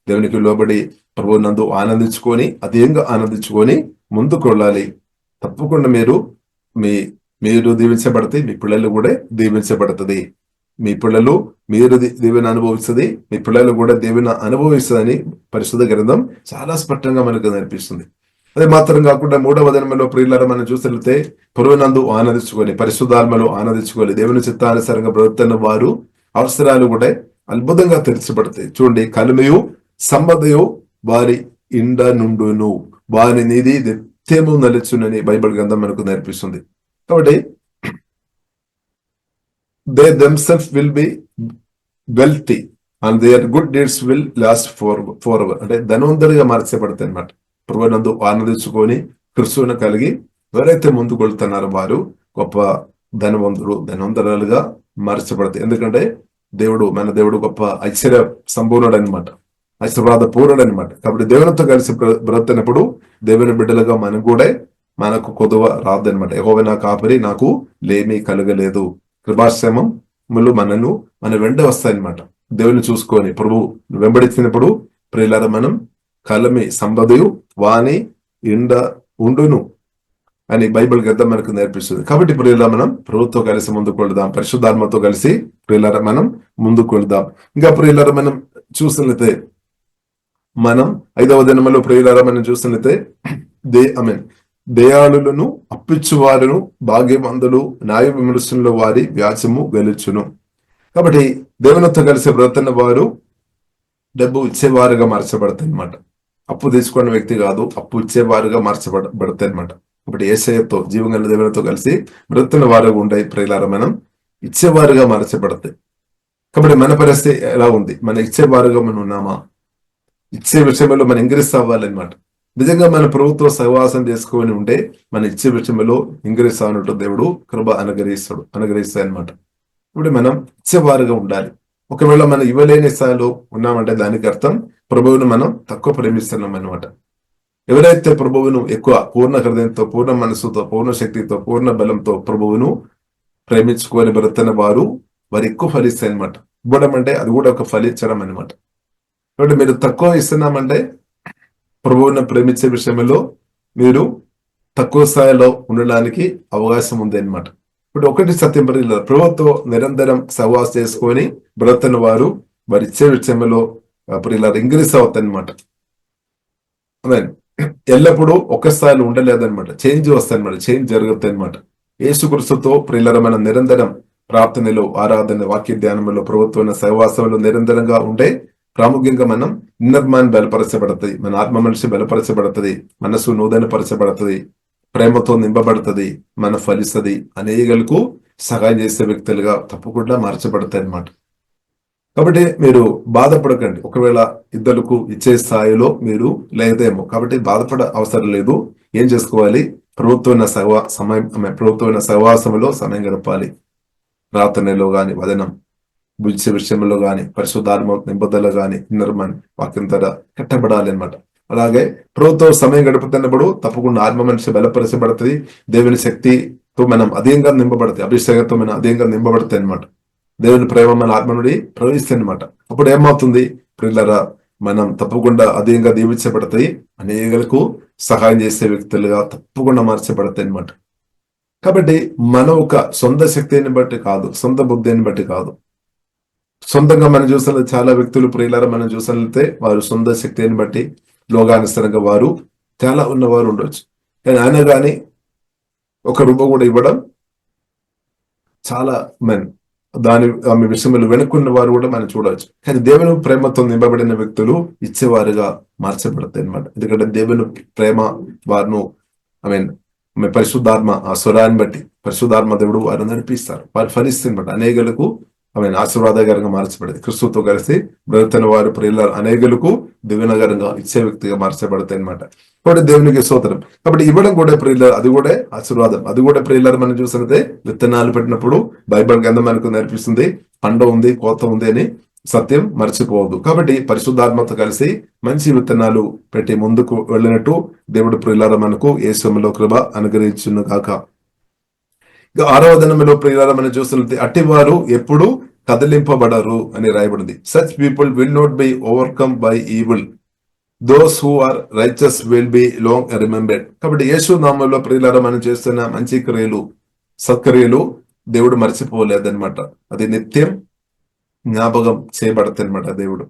దేవునికి లోబడి ప్రభువు నందు ఆనందించుకొని అదేంగా ఆనందించుకొని ముందుకు వెళ్ళాలి. తప్పకుండా మీరు దీవించబడితే మీ పిల్లలు కూడా దీవించబడుతుంది. మీ పిల్లలు మీరు దేవుని అనుభవిస్తుంది, మీ పిల్లలు కూడా దేవుని అనుభవిస్తుందని పరిశుద్ధ గ్రంథం చాలా స్పష్టంగా మనకు నేర్పిస్తుంది. అదే మాత్రం కాకుండా 3వ దినములో ప్రియులారా మనం చూసితే ప్రభువునందు ఆనందించుకొని పరిశుద్ధాత్మలో ఆనందించుకొని దేవుని చిత్తానుసారంగా బ్రతుకుతున్న వారు అవసరాలు కూడా అద్భుతంగా తెరిచబడతాయి. చూడండి, కలిమియు సంపదయు వారి ఇండ నుండును, వారి నిధి నిత్యము నలుచునని బైబిల్ గ్రంథం మనకు నేర్పిస్తుంది. కాబట్టి they themselves will be wealthy and their good deeds will last forever. అంటే ధనవంతుడిగా మార్చబడతాయి అన్నమాట. ప్రభువునందు ఆనందించుకొని క్రీస్తును కలిగి ఎవరైతే ముందుకు వెళ్తున్నారో వారు గొప్ప ధనవంతురాలుగా మార్చబడతాయి. ఎందుకంటే మన దేవుడు గొప్ప ఐశ్వర్య సంపూర్ణుడు అనమాట, ఐశ్వర్యాద పూర్ణుడు అనమాట. కాబట్టి దేవునితో కలిసి బ్రతుకున్నప్పుడు దేవుని బిడ్డలుగా మనకు కొదువ రాదనమాట. యెహోవా నా కాపరి, నాకు లేమి కలగలేదు. కృపాశ్రమములు మన వెంట వస్తాయన్నమాట. దేవుని చూసుకొని ప్రభు వెంబడించినప్పుడు ప్రియులారా మనం కలమి సంపదయు వాని ఇండ ఉండును అని బైబిల్ గ్రంథం మనకు నేర్పిస్తుంది. కాబట్టి ప్రియులారా మనం ప్రభుత్వం కలిసి ముందుకు వెళ్దాం, పరిశుద్ధాత్మతో కలిసి ప్రియులారా మనం ముందుకు వెళ్దాం. ఇంకా ప్రియులారా మనం చూసినట్లయితే మనం 5వ దినములో ప్రియులారా మనం చూసినట్లయితే దయాళులను అప్పిచ్చువారును భాగ్యవంతులు న్యాయ విమర్శనలో వారి వ్యాసము గెలుచును. కాబట్టి దేవునితో కలిసి బ్రతున్న వారు డబ్బు ఇచ్చేవారుగా మార్చబడతాయి అనమాట. అప్పు తీసుకున్న వ్యక్తి కాదు, అప్పు ఇచ్చేవారుగా మార్చబడతాయి అనమాట. కాబట్టి యేసయ్యతో జీవగల దేవునితో కలిసి బ్రతున్న వారుగా ఉండే ప్రియులారా మనం ఇచ్చేవారుగా మార్చబడతాయి. కాబట్టి మన పరిస్థితి ఎలా ఉంది? మన ఇచ్చేవారుగా మనం ఉన్నామా? ఇచ్చే విషయంలో మనం ఇంక్రీస్ అవ్వాలన్నమాట. నిజంగా మన ప్రభుత్వ సహవాసం చేసుకొని ఉంటే మన ఇచ్చే విషయంలో ఇంక్రీస్ అవ్వనట్టు దేవుడు కృప అనుగ్రహిస్తాయి అనమాట. ఇప్పుడు మనం ఇచ్చేవారుగా ఉండాలి. ఒకవేళ మనం ఇవ్వలేని స్థాయిలో ఉన్నామంటే దానికి అర్థం ప్రభువును మనం తక్కువ ప్రేమిస్తున్నాం అనమాట. ఎవరైతే ప్రభువును ఎక్కువ పూర్ణ హృదయంతో, పూర్ణ మనసుతో, పూర్ణ శక్తితో, పూర్ణ బలంతో ప్రభువును ప్రేమించుకొని బ్రతున్న వారు ఎక్కువ ఫలిస్తాయి అనమాట. ఇవ్వడం అంటే అది కూడా ఒక ఫలించడం అనమాట. కాబట్టి మీరు తక్కువ ఇస్తున్నామంటే ప్రభువును ప్రేమించే విషయంలో మీరు తక్కువ స్థాయిలో ఉండడానికి అవకాశం ఉంది అనమాట. ఇప్పుడు ఒకటి సత్యం ప్రభుత్వం నిరంతరం సహవాసం చేసుకొని బ్రతున్న వారు ఇచ్చే విషయంలో ఇలా ఇంక్రీస్ అవుతాయి అనమాట. ఎల్లప్పుడూ ఒక స్థాయిలో ఉండలేదన్నమాట. చేంజ్ వస్తాయన్నమాట, చేంజ్ జరుగుతాయి అనమాట. యేసుక్రీస్తుతో ప్రియులారా మనం నిరంతరం ప్రార్థనలో, ఆరాధన, వాక్య ధ్యానంలో, ప్రభుత్వ సహవాసంలో నిరంతరంగా ఉంటే ప్రాముఖ్యంగా మనం ఇన్నర్మాన్ బలపరచబడుతుంది, మన ఆత్మ మనిషి బలపరచబడుతుంది, మనసు నూతనపరచబడుతుంది, ప్రేమతో నింపబడుతుంది, మన ఫలిస్తుంది, అనేకులకు సహాయం చేసే వ్యక్తులుగా తప్పకుండా మార్చబడతాయి అన్నమాట. కాబట్టి మీరు బాధపడకండి ఒకవేళ ఇద్దరుకు ఇచ్చే స్థాయిలో మీరు లేదేమో. కాబట్టి బాధపడ అవసరం లేదు. ఏం చేసుకోవాలి? ప్రభుత్వ సహవాసంలో సమయం గడపాలి. ప్రార్థనలో గాని, వదనం బుద్ధి విషయంలో గాని, పరిశుద్ధాత్మ నింపుదల గాని, నిర్మాణ వాక్యం ద్వారా కట్టబడాలి అనమాట. అలాగే ప్రభుత్వం సమయం గడుపుతున్నప్పుడు తప్పకుండా ఆత్మ మనిషి బలపరచబడుతుంది, దేవుని శక్తితో మనం అధికంగా నింపబడుతుంది, అభిషేకంతో మనం అధికంగా నింపబడుతాయి అనమాట. దేవుని ప్రేమ మన ఆత్మ నుండి ప్రవహిస్తుంది అనమాట. అప్పుడు ఏమవుతుంది? ప్రియులారా మనం తప్పకుండా అధికంగా దీవించబడతాయి, అనేకులకు సహాయం చేసే వ్యక్తులుగా తప్పకుండా మార్చబడతాయి అనమాట. కాబట్టి మన ఒక సొంత శక్తిని బట్టి కాదు, సొంత బుద్ధిని బట్టి కాదు, సొంతంగా మనం చూసిన చాలా వ్యక్తులు ప్రియులారా మనం చూసినట్లయితే వారు సొంత శక్తిని బట్టి లోకానుసరంగా వారు చాలా ఉన్నవారు ఉండొచ్చు. కానీ ఆయన కానీ ఒక రూపం కూడా ఇవ్వడం చాలా ఆమె విషయంలో వెనుక్కున్న వారు కూడా మనం చూడవచ్చు. కానీ దేవుని ప్రేమతో నింపబడిన వ్యక్తులు ఇచ్చేవారుగా మార్చబడతాయి అనమాట. ఎందుకంటే దేవుని ప్రేమ వారిను పరిశుద్ధాత్మ ఆ స్వరాన్ని బట్టి పరిశుద్ధాత్మ దేవుడు వారు నడిపిస్తారు, వారు ఫలిస్తుంది అనేకులకు ఆశీర్వాదకరంగా మార్చబడేది. క్రిస్తుతో కలిసి బ్రతుకుతున్న వారు ప్రియులారా అనేకులకు దివ్యనగరంగా ఇచ్చే వ్యక్తిగా మార్చబడతాయి అనమాట. కాబట్టి దేవునికి స్తోత్రం. కాబట్టి ఇవ్వడం కూడా ప్రియులారా అది కూడా ఆశీర్వాదం. అది కూడా ప్రియులారా మనం చూసినట్టే విత్తనాలు పెట్టినప్పుడు బైబిల్ గ్రంథం మనకు నేర్పిస్తుంది, పంట ఉంది, కోత ఉంది అని సత్యం మర్చిపోవద్దు. కాబట్టి పరిశుద్ధాత్మతో కలిసి మంచి విత్తనాలు పెట్టి ముందుకు వెళ్ళినట్టు దేవుడు ప్రియులారా మనకు యేసులో కృప అనుగ్రహించును గాక. ఇక 6వ వచనంలో ప్రియులారా మనం చూసినట్లయితే అట్టివారు ఎప్పుడు కదిలింపబడరు అని రాయబడింది. Such people will not be overcome by evil, those who are righteous will be long remembered. కాబట్టి యేసు నామంలో ప్రియులారా మనం చేస్తున్న మంచి క్రియలు, సత్క్రియలు దేవుడు మర్చిపోలేదన్నమాట. అది నిత్యం జ్ఞాపకం చేయబడతాయి అనమాట దేవుడు.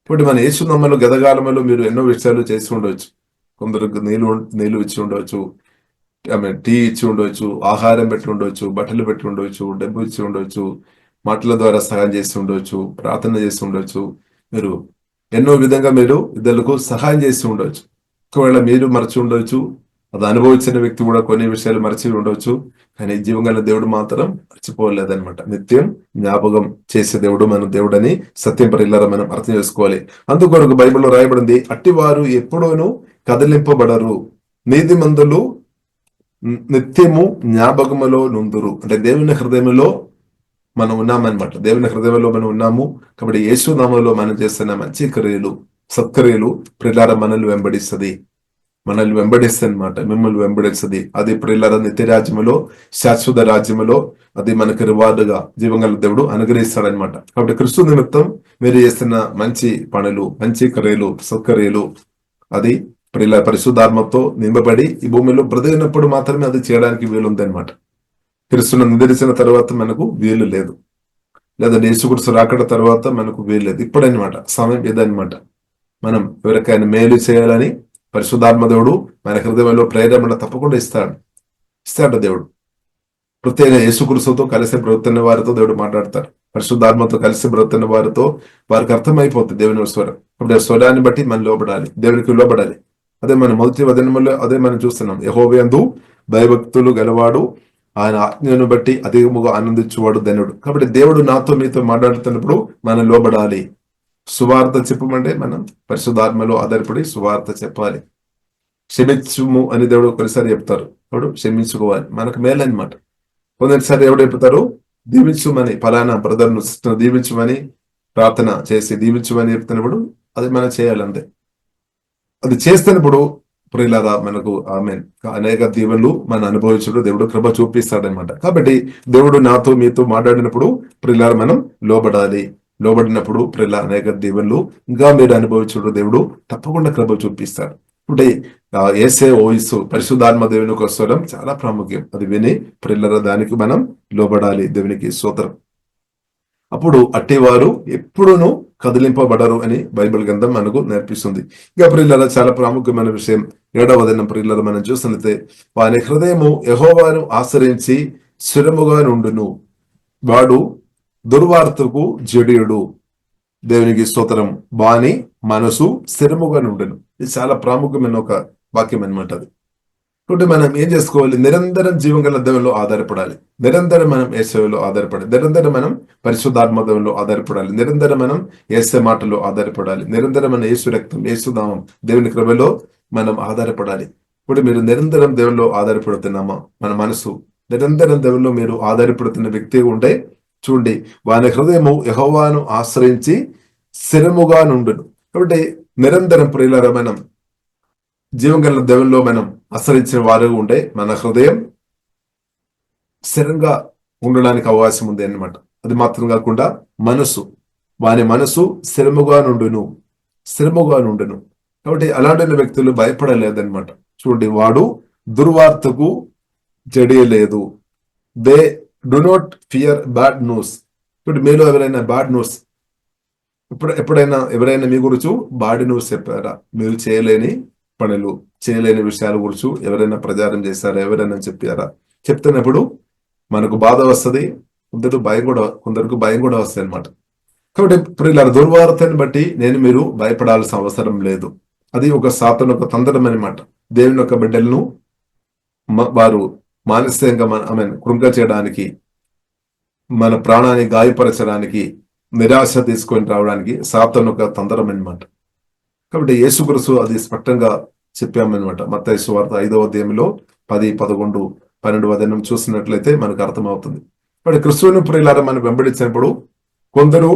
ఇప్పుడు మన యేసు నామంలో గతకాలంలో మీరు ఎన్నో విషయాలు చేసి ఉండవచ్చు. కొందరికి నీళ్లు ఇచ్చి ఉండవచ్చు, టీ ఇచ్చి ఉండవచ్చు, ఆహారం పెట్టి ఉండవచ్చు, బట్టలు పెట్టి ఉండవచ్చు, డబ్బు ఇచ్చి ఉండవచ్చు, మాటల ద్వారా సహాయం చేసి ఉండవచ్చు, ప్రార్థన చేసి ఉండవచ్చు. మీరు ఎన్నో విధంగా మీరు ఇద్దరులకు సహాయం చేసి ఉండవచ్చు. ఒకవేళ మీరు మరచి ఉండవచ్చు, అది అనుభవించిన వ్యక్తి కూడా కొన్ని విషయాలు మరచి ఉండవచ్చు. కానీ జీవంగల దేవుడు మాత్రం మర్చిపోలేదన్నమాట. నిత్యం జ్ఞాపకం చేసే దేవుడు మన దేవుడని సత్యం ప్రియులారా మనం అర్థం చేసుకోవాలి. అందుకొరకు బైబిల్లో రాయబడింది, అట్టివారు ఎప్పుడూనూ కదిలింపబడరు, నీతిమంతులు నిత్యము జ్ఞాపకములో నుందురు. అంటే దేవుని హృదయంలో మనం ఉన్నామన్నమాట. దేవుని హృదయంలో మనం ఉన్నాము. కాబట్టి యేసు నామములో మనం చేస్తున్న మంచి క్రియలు, సత్క్రియలు ప్రియులారా మనల్ని వెంబడిస్తుంది అనమాట. మిమ్మల్ని వెంబడిస్తుంది. అది ప్రియులారా నిత్య రాజ్యములో, శాశ్వత రాజ్యములో అది మనకు రివార్డుగా జీవంగల దేవుడు అనుగ్రహిస్తాడనమాట. కాబట్టి క్రీస్తు నిమిత్తం మీరు చేస్తున్న మంచి పనులు, మంచి క్రియలు, సత్క్రియలు అది ప్రియులారా పరిశుద్ధాత్మతో నింపబడి ఈ భూమిలో బ్రతికినప్పుడు మాత్రమే అది చేయడానికి వీలుంది అనమాట. క్రీస్తును నిద్రించిన తర్వాత మనకు వీలు లేదు, లేదా యేసుక్రీస్తు రాకడ తర్వాత మనకు వీలు లేదు. ఇప్పుడనమాట సమయం ఇదనమాట. మనం ఎవరికైనా మేలు చేయాలని పరిశుద్ధాత్మ దేవుడు మన హృదయంలో ప్రేరణ తప్పకుండా ఇస్తాడు దేవుడు. ప్రత్యేక యేసుక్రీస్తుతో కలిసి బ్రతుకుతున్న వారితో దేవుడు మాట్లాడతారు. పరిశుద్ధాత్మతో కలిసి బ్రతుకుతున్న వారితో వారికి అర్థమైపోతుంది దేవుని స్వరం. ఇప్పుడు స్వరాన్ని బట్టి మనం లోబడాలి, దేవునికి లోబడాలి. అదే మన మొదటి వచనంలో అదే మనం చూస్తున్నాం. యెహోవాయందు భయభక్తులు గలవాడు ఆయన ఆజ్ఞను బట్టి అధికముగా ఆనందించువాడు ధన్యుడు. కాబట్టి దేవుడు నాతో మీతో మాట్లాడుతున్నప్పుడు మనం లోబడాలి. సువార్త చెప్పమంటే మనం పరిశుద్ధాత్మలో ఆధారపడి సువార్త చెప్పాలి. క్షమించుము అని దేవుడు ఒకసారి చెప్తారు, దేవుడు క్షమించుకోవాలి, మనకు మేలన్నమాట. కొందరిసారి ఎవడు చెప్తారు, దీవించుమని, ఫలానా బ్రదర్ను సిస్టర్ దీవించుమని ప్రార్థన చేసి దీవించుమని చెప్తున్నప్పుడు అది మనం చేయాలి అంతే. అది చేస్తున్నప్పుడు ప్రియులారా మనకు అనేక దీవెనలు మనం అనుభవించడం దేవుడు కృప చూపిస్తాడనమాట. కాబట్టి దేవుడు నాతో మీతో మాట్లాడినప్పుడు ప్రియులారా మనం లోబడాలి. లోబడినప్పుడు ప్రియుల అనేక దీవెనలు ఇంకా మీరు అనుభవించడం దేవుడు తప్పకుండా కృప చూపిస్తాడు. అంటే యేసే వయస్సు పరిశుద్ధాత్మ దేవునికి వస్తడం చాలా ప్రాముఖ్యం. అది విని ప్రియులారా దానికి మనం లోబడాలి. దేవునికి స్తోత్రం. అప్పుడు అట్టివారు ఎప్పుడునూ కదిలింపబడరు అని బైబిల్ గ్రంథం మనకు నేర్పిస్తుంది. ఇక ప్రియులారా చాలా ప్రాముఖ్యమైన విషయం 7వ వచనం ప్రియులారా మనం చూసినట్లయితే, వాని హృదయము యెహోవాను ఆశ్రయించి స్థిరముగా నుండును, వాడు దుర్వార్తకు జడియుడు. దేవునికి స్తోత్రం. వాని మనసు స్థిరముగా నుండును. ఇది చాలా ప్రాముఖ్యమైన ఒక వాక్యం అనమాట. అది కాబట్టి మనం ఏం చేసుకోవాలి, నిరంతరం జీవంగల దేవుల్లో ఆధారపడాలి. నిరంతరం మనం యేసులో ఆధారపడాలి. నిరంతరం మనం పరిశుద్ధాత్మ దేవుల్లో ఆధారపడాలి. నిరంతరం మనం యేసు మాటలో ఆధారపడాలి. నిరంతరం మన యేసు రక్తం, యేసు నామం, దేవుని కృపలో మనం ఆధారపడాలి. ఇప్పుడు మీరు నిరంతరం దేవుల్లో ఆధారపడుతున్నామా? మన మనసు నిరంతరం దేవుల్లో మీరు ఆధారపడుతున్న వ్యక్తి ఉంటే చూడండి, వాని హృదయము యెహోవాను ఆశ్రయించి స్థిరముగా నుండును. కాబట్టి నిరంతరం ప్రియులారా మనం జీవంగల దేవుల్లో మనం ఆశ్రయించిన వారు ఉంటే మన హృదయం స్థిరంగా ఉండడానికి అవకాశం ఉంది అన్నమాట. అది మాత్రం కాకుండా మనసు, వాని మనసు స్థిరముగా నుండును, స్థిరముగా నుండును. కాబట్టి అలాంటి వ్యక్తులు భయపడలేదన్నమాట. చూడండి, వాడు దుర్వార్తకు జడియలేదు. They do not fear bad news. ఇప్పుడు మీలో ఎవరైనా బ్యాడ్ న్యూస్ ఎప్పుడైనా ఎవరైనా మీ గురించి బ్యాడ్ న్యూస్ చెప్పారా? మీరు చేయలేని పనులు, చేయలేని విషయాల గురించి ఎవరైనా ప్రచారం చేశారా? ఎవరైనా చెప్పారా? చెప్తున్నప్పుడు మనకు బాధ వస్తుంది, కొందరికి భయం కూడా వస్తుంది అనమాట. కాబట్టి ప్రియులారా దుర్వార్తని బట్టి మీరు భయపడాల్సిన అవసరం లేదు. అది ఒక సాతాను ఒక తంత్రం అనమాట. దేవుని యొక్క బిడ్డలను వారు మానసికంగా కృంగ చేయడానికి, మన ప్రాణాన్ని గాయపరచడానికి, నిరాశ తీసుకొని రావడానికి సాతాను ఒక తంత్రం అనమాట. కాబట్టి యేసుక్రీస్తు అది స్పష్టంగా చెప్పామన్నమాట. మత్తయి సువార్త 5వ అధ్యాయంలో 10, 11, 12 వచనం చూసినట్లయితే మనకు అర్థమవుతుంది. కాబట్టి క్రిస్తువుని ప్రియులారా మనం వెంబడించినప్పుడు కొందరు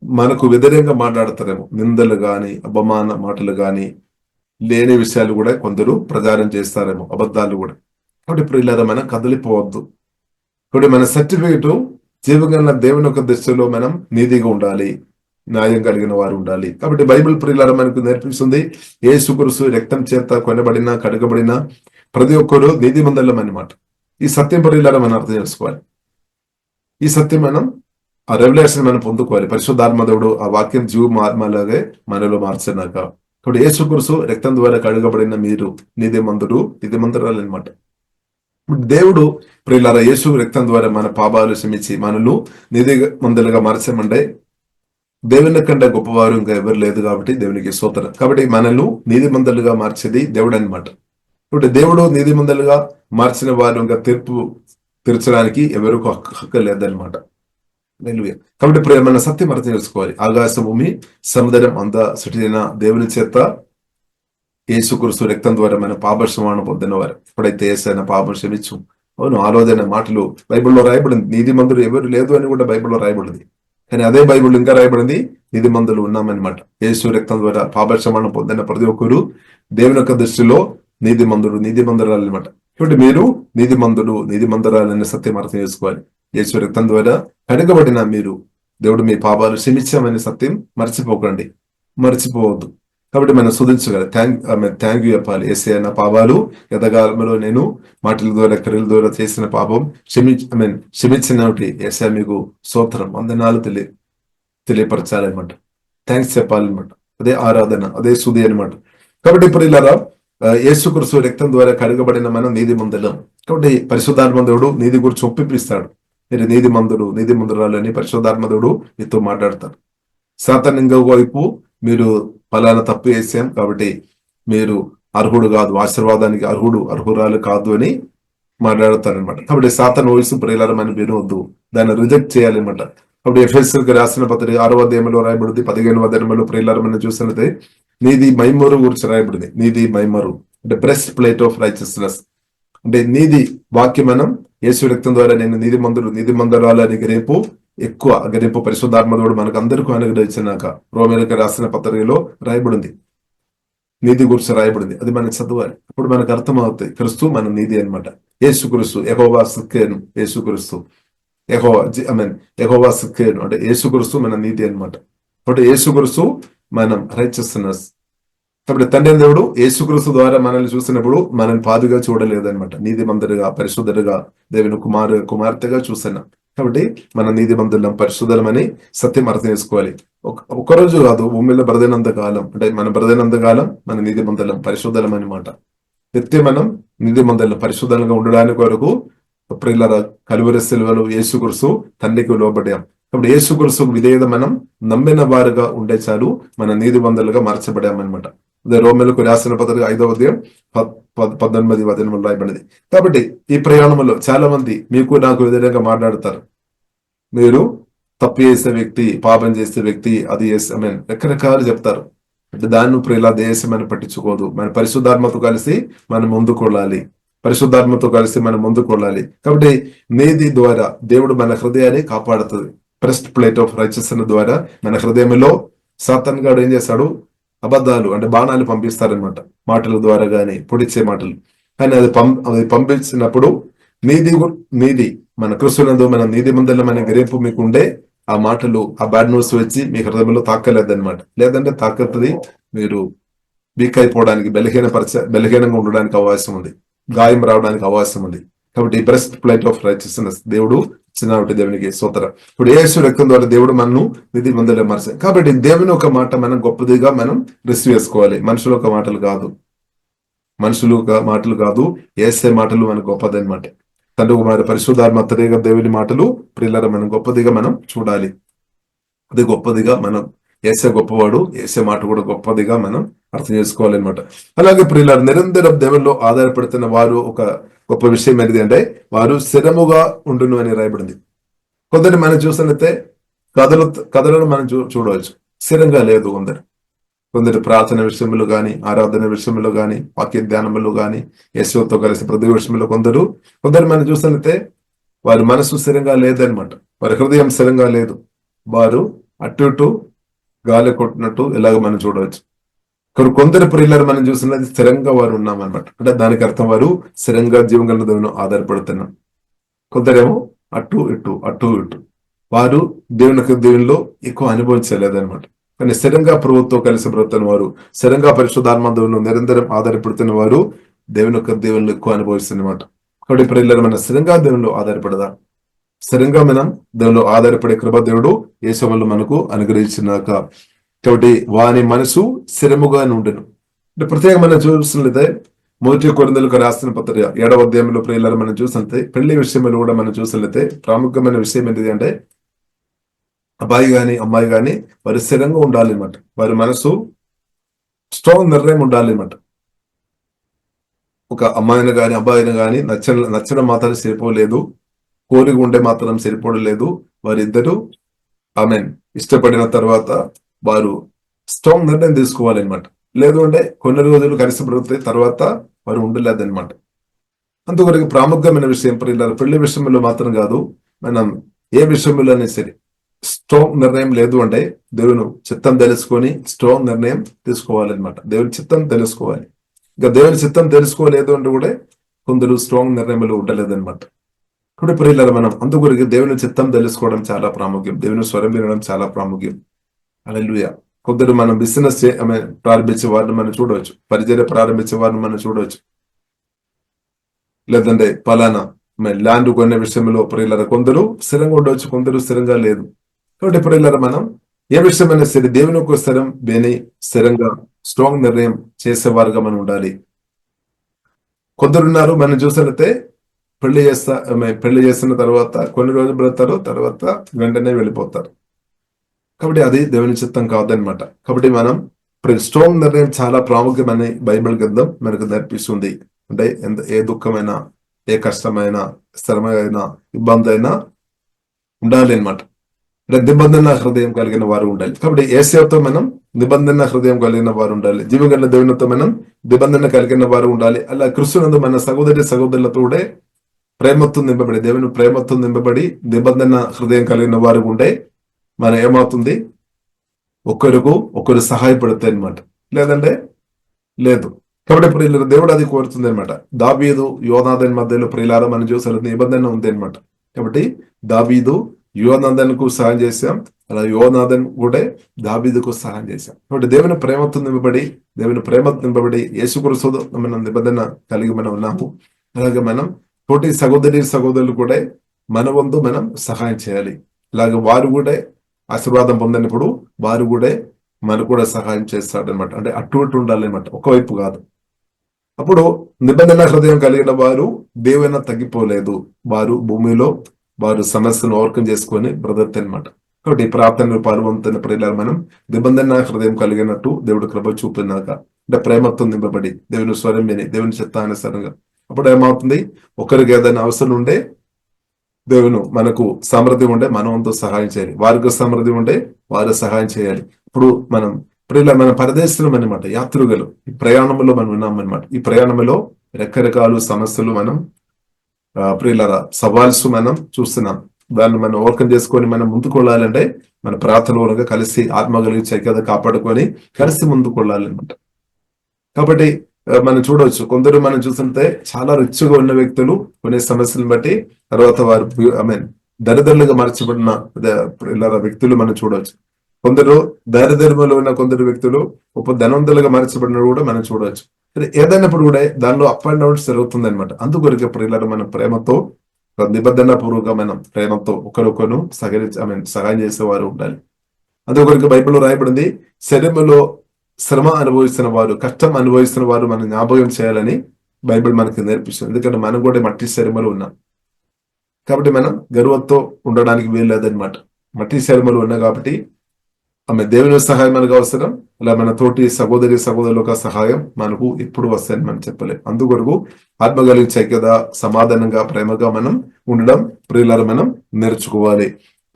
మనకు వ్యతిరేకంగా మాట్లాడతారేమో, నిందలు గాని, అపమాన మాటలు గాని, లేని విషయాలు కూడా కొందరు ప్రచారం చేస్తారేమో, అబద్ధాలు కూడా. కాబట్టి ప్రియులారా మనం కదిలిపోవద్దు. కాబట్టి మన సర్టిఫికెట్ జీవగల దేవుని యొక్క దృష్టిలో మనం నీతిగా ఉండాలి, న్యాయం కలిగిన వారు ఉండాలి. కాబట్టి బైబిల్ ప్రియులారా మనకు నేర్పిస్తుంది, యేసుక్రీస్తు రక్తం చేత కొనబడిన, కడగబడిన ప్రతి ఒక్కరు నీతిమంతులం అన్నమాట. ఈ సత్యం ప్రియులారా మనం అర్థం చేసుకోవాలి. ఈ సత్యం మనం ఆ రెవల్యూషన్ మనం పొందుకోవాలి. పరిశుద్ధాత్మ దేవుడు ఆ వాక్యం జీవమాత్మలాగే మనలో మార్చినాక. కాబట్టి యేసుక్రీస్తు రక్తం ద్వారా కడగబడిన మీరు నీతిమంతురాలు అనమాట. దేవుడు ప్రియులారా యేసు రక్తం ద్వారా మన పాపాలు క్షమించి మనలు నీతిమంతులుగా మార్చమంటే దేవుని కంటే గొప్పవారు ఇంకా ఎవరు లేదు. కాబట్టి దేవునికి స్తోత్రం. కాబట్టి మనల్ని నీతిమంతులుగా మార్చేది దేవుడు అనమాట. ఇప్పుడు దేవుడు నీతిమంతులుగా మార్చిన వారు ఇంకా తీర్పు తీర్చడానికి ఎవరికి హక్కు లేదనమాట. కాబట్టి మన సత్యం అర్థం చేసుకోవాలి. ఆకాశం, భూమి, సముద్రం అంతా సృష్టించిన దేవుని చేత యేసుక్రీస్తు రక్తం ద్వారా మన పాప క్షమాపణ పొందినవారు. ఎప్పుడైతే యేసైనా పాపం క్షమించు, అవును ఆలోచన మాటలు బైబిల్లో రాయబడింది. నీతిమంతులు ఎవరు లేదు అని కూడా బైబిల్లో రాయబడింది. కానీ అదే బైబిల్ ఇంకా రాయబడింది నీతిమంతులు ఉన్నామన్నమాట. యేసు రక్తం ద్వారా పాప క్షమాపణ పొందిన ప్రతి ఒక్కరు దేవుని యొక్క దృష్టిలో నీతిమంతురాలు అనమాట. కాబట్టి మీరు నీతిమంతురాలనే సత్యం అర్థం చేసుకోవాలి. యేసు రక్తం ద్వారా కడగబడిన మీరు, దేవుడు మీ పాపాలు క్షమించామనే సత్యం మర్చిపోవద్దు. కాబట్టి మనం శుద్ధించగల థ్యాంక్ యూ చెప్పాలి. యేసయ్య నా పాపాలు యథాకాలంలో నేను మాటల ద్వారా, క్రియల ద్వారా చేసిన పాపం క్షమించినటి యేసయ్య మీకు స్తోత్రం, వందనాలు తెలియపరచాలన్నమాట. థ్యాంక్స్ చెప్పాలన్నమాట. అదే ఆరాధన, అదే శుద్ధి అనమాట. కాబట్టి ఇప్పుడు ఇలా యేసుక్రీస్తు రక్తం ద్వారా కడగబడిన మనం నీతిమంతులం. కాబట్టి పరిశుద్ధాత్మ దేవుడు నీతి గురించి ఒప్పిస్తాడు. మీరు నీతిమంతురాలు అని పరిశుద్ధాత్మ దేవుడు మీతో మాట్లాడతారు. సాతాను ఇంకొక వైపు మీరు ఫలానా తప్పు చేసాం కాబట్టి మీరు అర్హుడు కాదు, ఆశీర్వాదానికి అర్హురాలు కాదు అని మాట్లాడతారనమాట. కాబట్టి సాతాను వాయిస్ ప్రియులారా మనం వినవద్దు, దాన్ని రిజెక్ట్ చేయాలన్నమాట. కాబట్టి ఎఫెసీయులకు రాసిన పత్రిక 6వ అధ్యాయంలో రాయబడింది, 15వ అధ్యాయంలో ప్రియులారా మనం చూసినట్లయితే నీది మైమరు గురించి రాయబడింది. నీది మైమరు అంటే బ్రెస్ట్ ప్లేట్ ఆఫ్ రైచియస్నెస్ అంటే నీది వాక్యం. మనం యేసు రక్తం ద్వారా నేను నీతి మందురాలని గ్రహింపు ఎక్కువ గ్రహింపు పరిశుద్ధాత్మడు మనకు అందరికీ అనుగ్రహించినాక రోమేలకు రాసిన పత్రికలో రాయబడింది, నీతి గురించి రాయబడింది. అది మనం చదవాలి, అప్పుడు మనకు అర్థమవుతాయి. క్రీస్తు మన నీతి అనమాట. యేసు క్రీస్తు యెహోవా సిక్కేను, యేసు క్రీస్తు యెహోవా సిక్కేను అంటే యేసు క్రీస్తు మన నీతి అనమాట. కాబట్టి యేసు క్రీస్తు మనం రైచియస్నెస్. కాబట్టి తండ్రి దేవుడు యేసుక్రీస్తు ద్వారా మనల్ని చూసినప్పుడు మనల్ని పాదుగా చూడలేదన్నమాట. నీతిమంతుడిగా పరిశుద్ధుడిగా దేవుని కుమార్తెగా చూస్తున్నాం. కాబట్టి మన నీతిమంతులం పరిశుద్ధమని సత్యం అర్థం చేసుకోవాలి. ఒకరోజు కాదు, భూమిలో బ్రతికినంత కాలం అంటే మన బ్రతికినంత కాలం మన నీతిమంతులం పరిశుద్ధం అనమాట. నిత్యం మనం నీతిమంతులం పరిశుద్ధంగా ఉండడానికి వరకు ప్రియులారా కలువరి సిలువలో యేసుక్రీస్తు తండ్రికి లోబడ్డాం. కాబట్టి యేసుక్రీస్తుకు విధేయత మనం నమ్మిన వారుగా ఉండే చాలు మన నీతిమంతులుగా మార్చబడామన్నమాట. రోమేలకు రాసిన పత్రిక 5వ అధ్యాయం 19 వచనంలో రాయబడింది. కాబట్టి ఈ ప్రయాణంలో చాలా మంది మీకు నాకు విధంగా మాట్లాడతారు. మీరు తప్పు చేసే వ్యక్తి, పాపం చేసే వ్యక్తి, అది రకరకాలు చెప్తారు. అంటే దాన్ని ప్రియుల దేశం అని పట్టించుకోదు. మన పరిశుద్ధాత్మతో కలిసి మనం ముందుకొళ్ళాలి, కాబట్టి నీతి ద్వారా దేవుడు మన హృదయాన్ని కాపాడుతుంది. బ్రెస్ట్ ప్లేట్ ఆఫ్ రైచియస్నెస్ ద్వారా మన హృదయంలో సాతాను గాడు ఏం చేస్తాడు, అబద్ధాలు అంటే బాణాలు పంపిస్తారనమాట, మాటల ద్వారా గాని పొడిచే మాటలు. కానీ అది పంపించినప్పుడు నీది మన క్రీస్తునందు మన నీతి మందలం అనే గ్రహింపు మీకు ఉండే ఆ మాటలు ఆ బ్యాడ్ న్యూస్ వచ్చి మీ హృదయంలో తాకలేదన్నమాట. లేదంటే తాకతుంది, మీరు వీక్ అయిపోవడానికి బలహీనంగా ఉండడానికి అవకాశం ఉంది, గాయం రావడానికి అవకాశం ఉంది. కాబట్టి బ్రెస్ట్ ప్లేట్ ఆఫ్ రైచియస్నెస్ దేవుడు చిన్నటి దేవునికి స్తోత్రం. ఇప్పుడు యేసు రక్తం ద్వారా దేవుడు మనను నీతి మందులో మార్చాలి. కాబట్టి దేవుని ఒక మాట మనం గొప్పదిగా మనం రిసీవ్ చేసుకోవాలి. మనుషుల ఒక మాటలు కాదు, యేసే మాటలు మనకు గొప్పది అనమాట. తండ్రి కుమారుడు పరిశుద్ధాత్మ త్రియేక దేవుని మాటలు ప్రియులారా మనం గొప్పదిగా మనం చూడాలి. అది గొప్పదిగా మనం యేసే గొప్పవాడు, యేసే మాట కూడా గొప్పదిగా మనం అర్థం చేసుకోవాలన్నమాట. అలాగే ప్రియులారా నిరంతరం దేవుల్లో ఆధారపడుతున్న వారు ఒక గొప్ప విషయం ఏంటిది అంటే వారు స్థిరముగా ఉండును అని రాయబడింది. కొందరు మనం చూసినట్లయితే కథలను మనం చూడవచ్చు, స్థిరంగా లేదు. కొందరు ప్రార్థన విషయంలో గాని, ఆరాధన విషయంలో గాని, వాక్య ధ్యానములు గాని, యేసుతో కలిసి ప్రతి విషయంలో కొందరు మనం చూసినట్లయితే వారి మనసు స్థిరంగా లేదనమాట, వారి హృదయం స్థిరంగా లేదు. వారు అటు ఇటు గాలి కొట్టినట్టు ఇలాగ మనం చూడవచ్చు. కొందరు ప్రియులారు మనం చూసినది స్థిరంగా వారు ఉన్నామన్నమాట. అంటే దానికి అర్థం వారు స్థిరంగా జీవగల దేవుని ఆధారపడుతున్నాం. కొందరేమో అటు ఇటు వారు దేవునిలో ఎక్కువ అనుభవించలేదన్నమాట. కానీ స్థిరంగా ప్రభుత్వం కలిసి బ్రతున్న వారు, స్థిరంగా పరిశుద్ధాత్మ దేవుని నిరంతరం ఆధారపడుతున్న వారు దేవుని ఎక్కువ అనుభవిస్తున్నమాట. కాబట్టి ప్రియులారు మన స్థిరంగా దేవునిలో ఆధారపడదా, స్థిరంగా మనం దేవునిలో ఆధారపడే కృప దేవుడు యేసు వల్ల మనకు అనుగ్రహించినాక. కాబట్టి వాని మనసు స్థిరముగా ఉండెను. అంటే ప్రత్యేకంగా మనం చూసినట్లయితే 1 కొరింథీయులకు రాసిన పత్రిక 7వ అధ్యాయంలో ప్రియులారా మనం చూసినట్లయితే పెళ్లి విషయంలో కూడా మనం చూసినట్లయితే ప్రాముఖ్యమైన విషయం ఏంటిది అంటే అబ్బాయి గాని అమ్మాయి గాని వారి స్థిరంగా ఉండాలి అన్నమాట. వారి మనసు స్ట్రాంగ్ నిర్ణయం ఉండాలి అన్నమాట. ఒక అమ్మాయిని గాని అబ్బాయిని గాని నచ్చడం మాత్రం సరిపోలేదు, కోరిక ఉండే మాత్రం సరిపోలేదు. వారిద్దరూ ఇష్టపడిన తర్వాత వారు స్ట్రాంగ్ నిర్ణయం తీసుకోవాలన్నమాట. లేదు అంటే కొన్ని రోజులు కలిసి బ్రతికిన తర్వాత వారు ఉండలేదన్నమాట. అందుకొరకు ప్రాముఖ్యమైన విషయం ప్రియులారా పెళ్లి విషయంలో మాత్రం కాదు, మనం ఏ విషయంలోనే సరే స్ట్రాంగ్ నిర్ణయం లేదు అంటే దేవుని చిత్తం తెలుసుకొని స్ట్రాంగ్ నిర్ణయం తీసుకోవాలన్నమాట. దేవుని చిత్తం తెలుసుకోవాలి. ఇంకా దేవుని చిత్తం తెలుసుకోలేదు అంటే కూడా కొందరు స్ట్రాంగ్ నిర్ణయంలో ఉండలేదన్నమాట. ఇప్పుడు ప్రియులారా మనం అందుకొరకు దేవుని చిత్తం తెలుసుకోవడం చాలా ప్రాముఖ్యం, దేవుని స్వరం వినడం చాలా ప్రాముఖ్యం. హల్లెలూయా. కొందరు మనం బిజినెస్ ప్రారంభించే వారిని మనం చూడవచ్చు, పరిచర్య ప్రారంభించే వారిని మనం చూడవచ్చు. లేదంటే పలానా ల్యాండ్ కొనే విషయంలో ప్రియులారా కొందరు స్థిరంగా ఉండవచ్చు, కొందరు స్థిరంగా లేదు. కాబట్టి ప్రియులారా మనం ఏ విషయమైనా సరే దేవుని యొక్క స్థిరం విని స్థిరంగా స్ట్రాంగ్ నిర్ణయం చేసేవారుగా మనం ఉండాలి. కొందరున్నారు మనం చూసినట్లయితే పెళ్లి చేసిన తర్వాత కొన్ని రోజులు బ్రతారు, తర్వాత వెంటనే వెళ్ళిపోతారు. కాబట్టి అది దేవుని చిత్తం కాదనమాట. కాబట్టి మనం స్ట్రాంగ్ నిర్ణయం చాలా ప్రాముఖ్యమని బైబిల్ గ్రంథం మనకు నేర్పిస్తుంది. అంటే ఏ దుఃఖమైనా ఏ కష్టమైన, శ్రమైన, ఇబ్బంది అయినా ఉండాలి అనమాట. నిబంధన హృదయం కలిగిన వారు ఉండాలి. కాబట్టి యేసుతో మనం నిబంధన హృదయం కలిగిన వారు ఉండాలి. జీవగల దేవునితో మనం నిబంధన కలిగిన వారు ఉండాలి. అలా క్రిస్తునందు మన సహోదరులతో ప్రేమతో నింపబడి, దేవుని ప్రేమతో నింపబడి నిబంధన హృదయం కలిగిన వారు ఉండే మనం ఏమవుతుంది, ఒకరు సహాయపడతాయి అనమాట. లేదంటే లేదు. కాబట్టి ప్రియులారా, దేవుడు అది కోరుతుంది అనమాట. దావీదు యోనాథన్ మధ్యలో ప్రియులారా మనం చూసారు నిబంధన ఉంది అనమాట. కాబట్టి దావీదు యోనాథన్కు సహాయం చేశాం, అలా యోనాథన్ కూడా దావీదుకు సహాయం చేశాం. కాబట్టి దేవుని ప్రేమతో నింపబడి యేసుక్రీస్తుతో మనం నిబంధన కలిగి మనం ఉన్నాము. అలాగే మనం తోటి సహోదరులు కూడా మన వంతు మనం సహాయం చేయాలి. అలాగే వారు కూడా ఆశీర్వాదం పొందినప్పుడు వారు కూడా మనకు కూడా సహాయం చేస్తాడనమాట. అంటే అటు ఉండాలన్నమాట, ఒకవైపు కాదు. అప్పుడు నిబంధన హృదయం కలిగిన వారు దేవుని తగ్గిపోలేదు. వారు భూమిలో వారు సమస్యను ఓవర్కమ్ చేసుకొని బ్రదర్త్ అనమాట. కాబట్టి ప్రార్థనలు పాల్గొంటున్న ప్రియులారా, మనం నిబంధన హృదయం కలిగినట్టు దేవుడు కృప చూపినాక, అంటే ప్రేమతో నింపబడి దేవుని స్వరం విని దేవుని చిత్తానుసారంగా, అప్పుడు ఏమవుతుంది, ఒకరికి ఏదైనా అవసరం ఉండే దేవుని మనకు సమృద్ధి ఉండే మనం వంతు సహాయం చేయాలి, వారికి సమృద్ధి ఉండే వారు సహాయం చేయాలి. ఇప్పుడు మనం ప్రియులారా, మన పరదేశంలో అనమాట యాత్రికులు ఈ ప్రయాణంలో మనం ఉన్నామన్నమాట. ఈ ప్రయాణంలో రకరకాల సమస్యలు మనం ప్రియులారా సవాల్స్ మనం చూస్తున్నాం. దాన్ని మనం ఓవర్కమ్ చేసుకొని మనం ముందుకు వెళ్ళాలంటే మన ప్రార్థనలుగా కలిసి ఆత్మగలిగి చైక్యత కాపాడుకొని కలిసి ముందుకు వెళ్ళాలన్నమాట. కాబట్టి మనం చూడవచ్చు, కొందరు మనం చూస్తుంటే చాలా రిచ్గా ఉన్న వ్యక్తులు కొన్ని సమస్యలను బట్టి తర్వాత వారు దరిద్రులుగా మార్చబడిన వ్యక్తులు మనం చూడవచ్చు. కొందరు దారిద్ర్యంలో ఉన్న కొందరు వ్యక్తులు ధనవంతులుగా మార్చబడిన కూడా మనం చూడవచ్చు. ఏదైనప్పుడు కూడా దానిలో అప్ అండ్ డౌన్స్ జరుగుతుంది అనమాట. అందుకొరకు ప్రియులారా, మన ప్రేమతో నిబంధన పూర్వకమైన ప్రేమతో ఒకరొకరు సహాయం చేసేవారు ఉండాలి. అందుకొరకు బైబిల్లో రాయబడింది, శరీరంలో శ్రమ అనుభవిస్తున్న వారు, కష్టం అనుభవిస్తున్న వారు మనం జ్ఞాపకం చేయాలని బైబిల్ మనకి నేర్పిస్తుంది. ఎందుకంటే మనం కూడా మట్టి శరీరంలో ఉన్నాం. కాబట్టి మనం గర్వంతో ఉండడానికి వీల్లేదనమాట. మట్టి శరీరంలో ఉన్నాం కాబట్టి దేవుని సహాయం మనకు అవసరం. అలా మన తోటి సహోదరుల సహాయం మనకు ఎప్పుడు వస్తాయని మనం చెప్పలేం. అందుకొరకు ఆత్మగలిగి చైక్యత, సమాధానంగా, ప్రేమగా మనం ఉండడం ప్రియులారా మనం నేర్చుకోవాలి.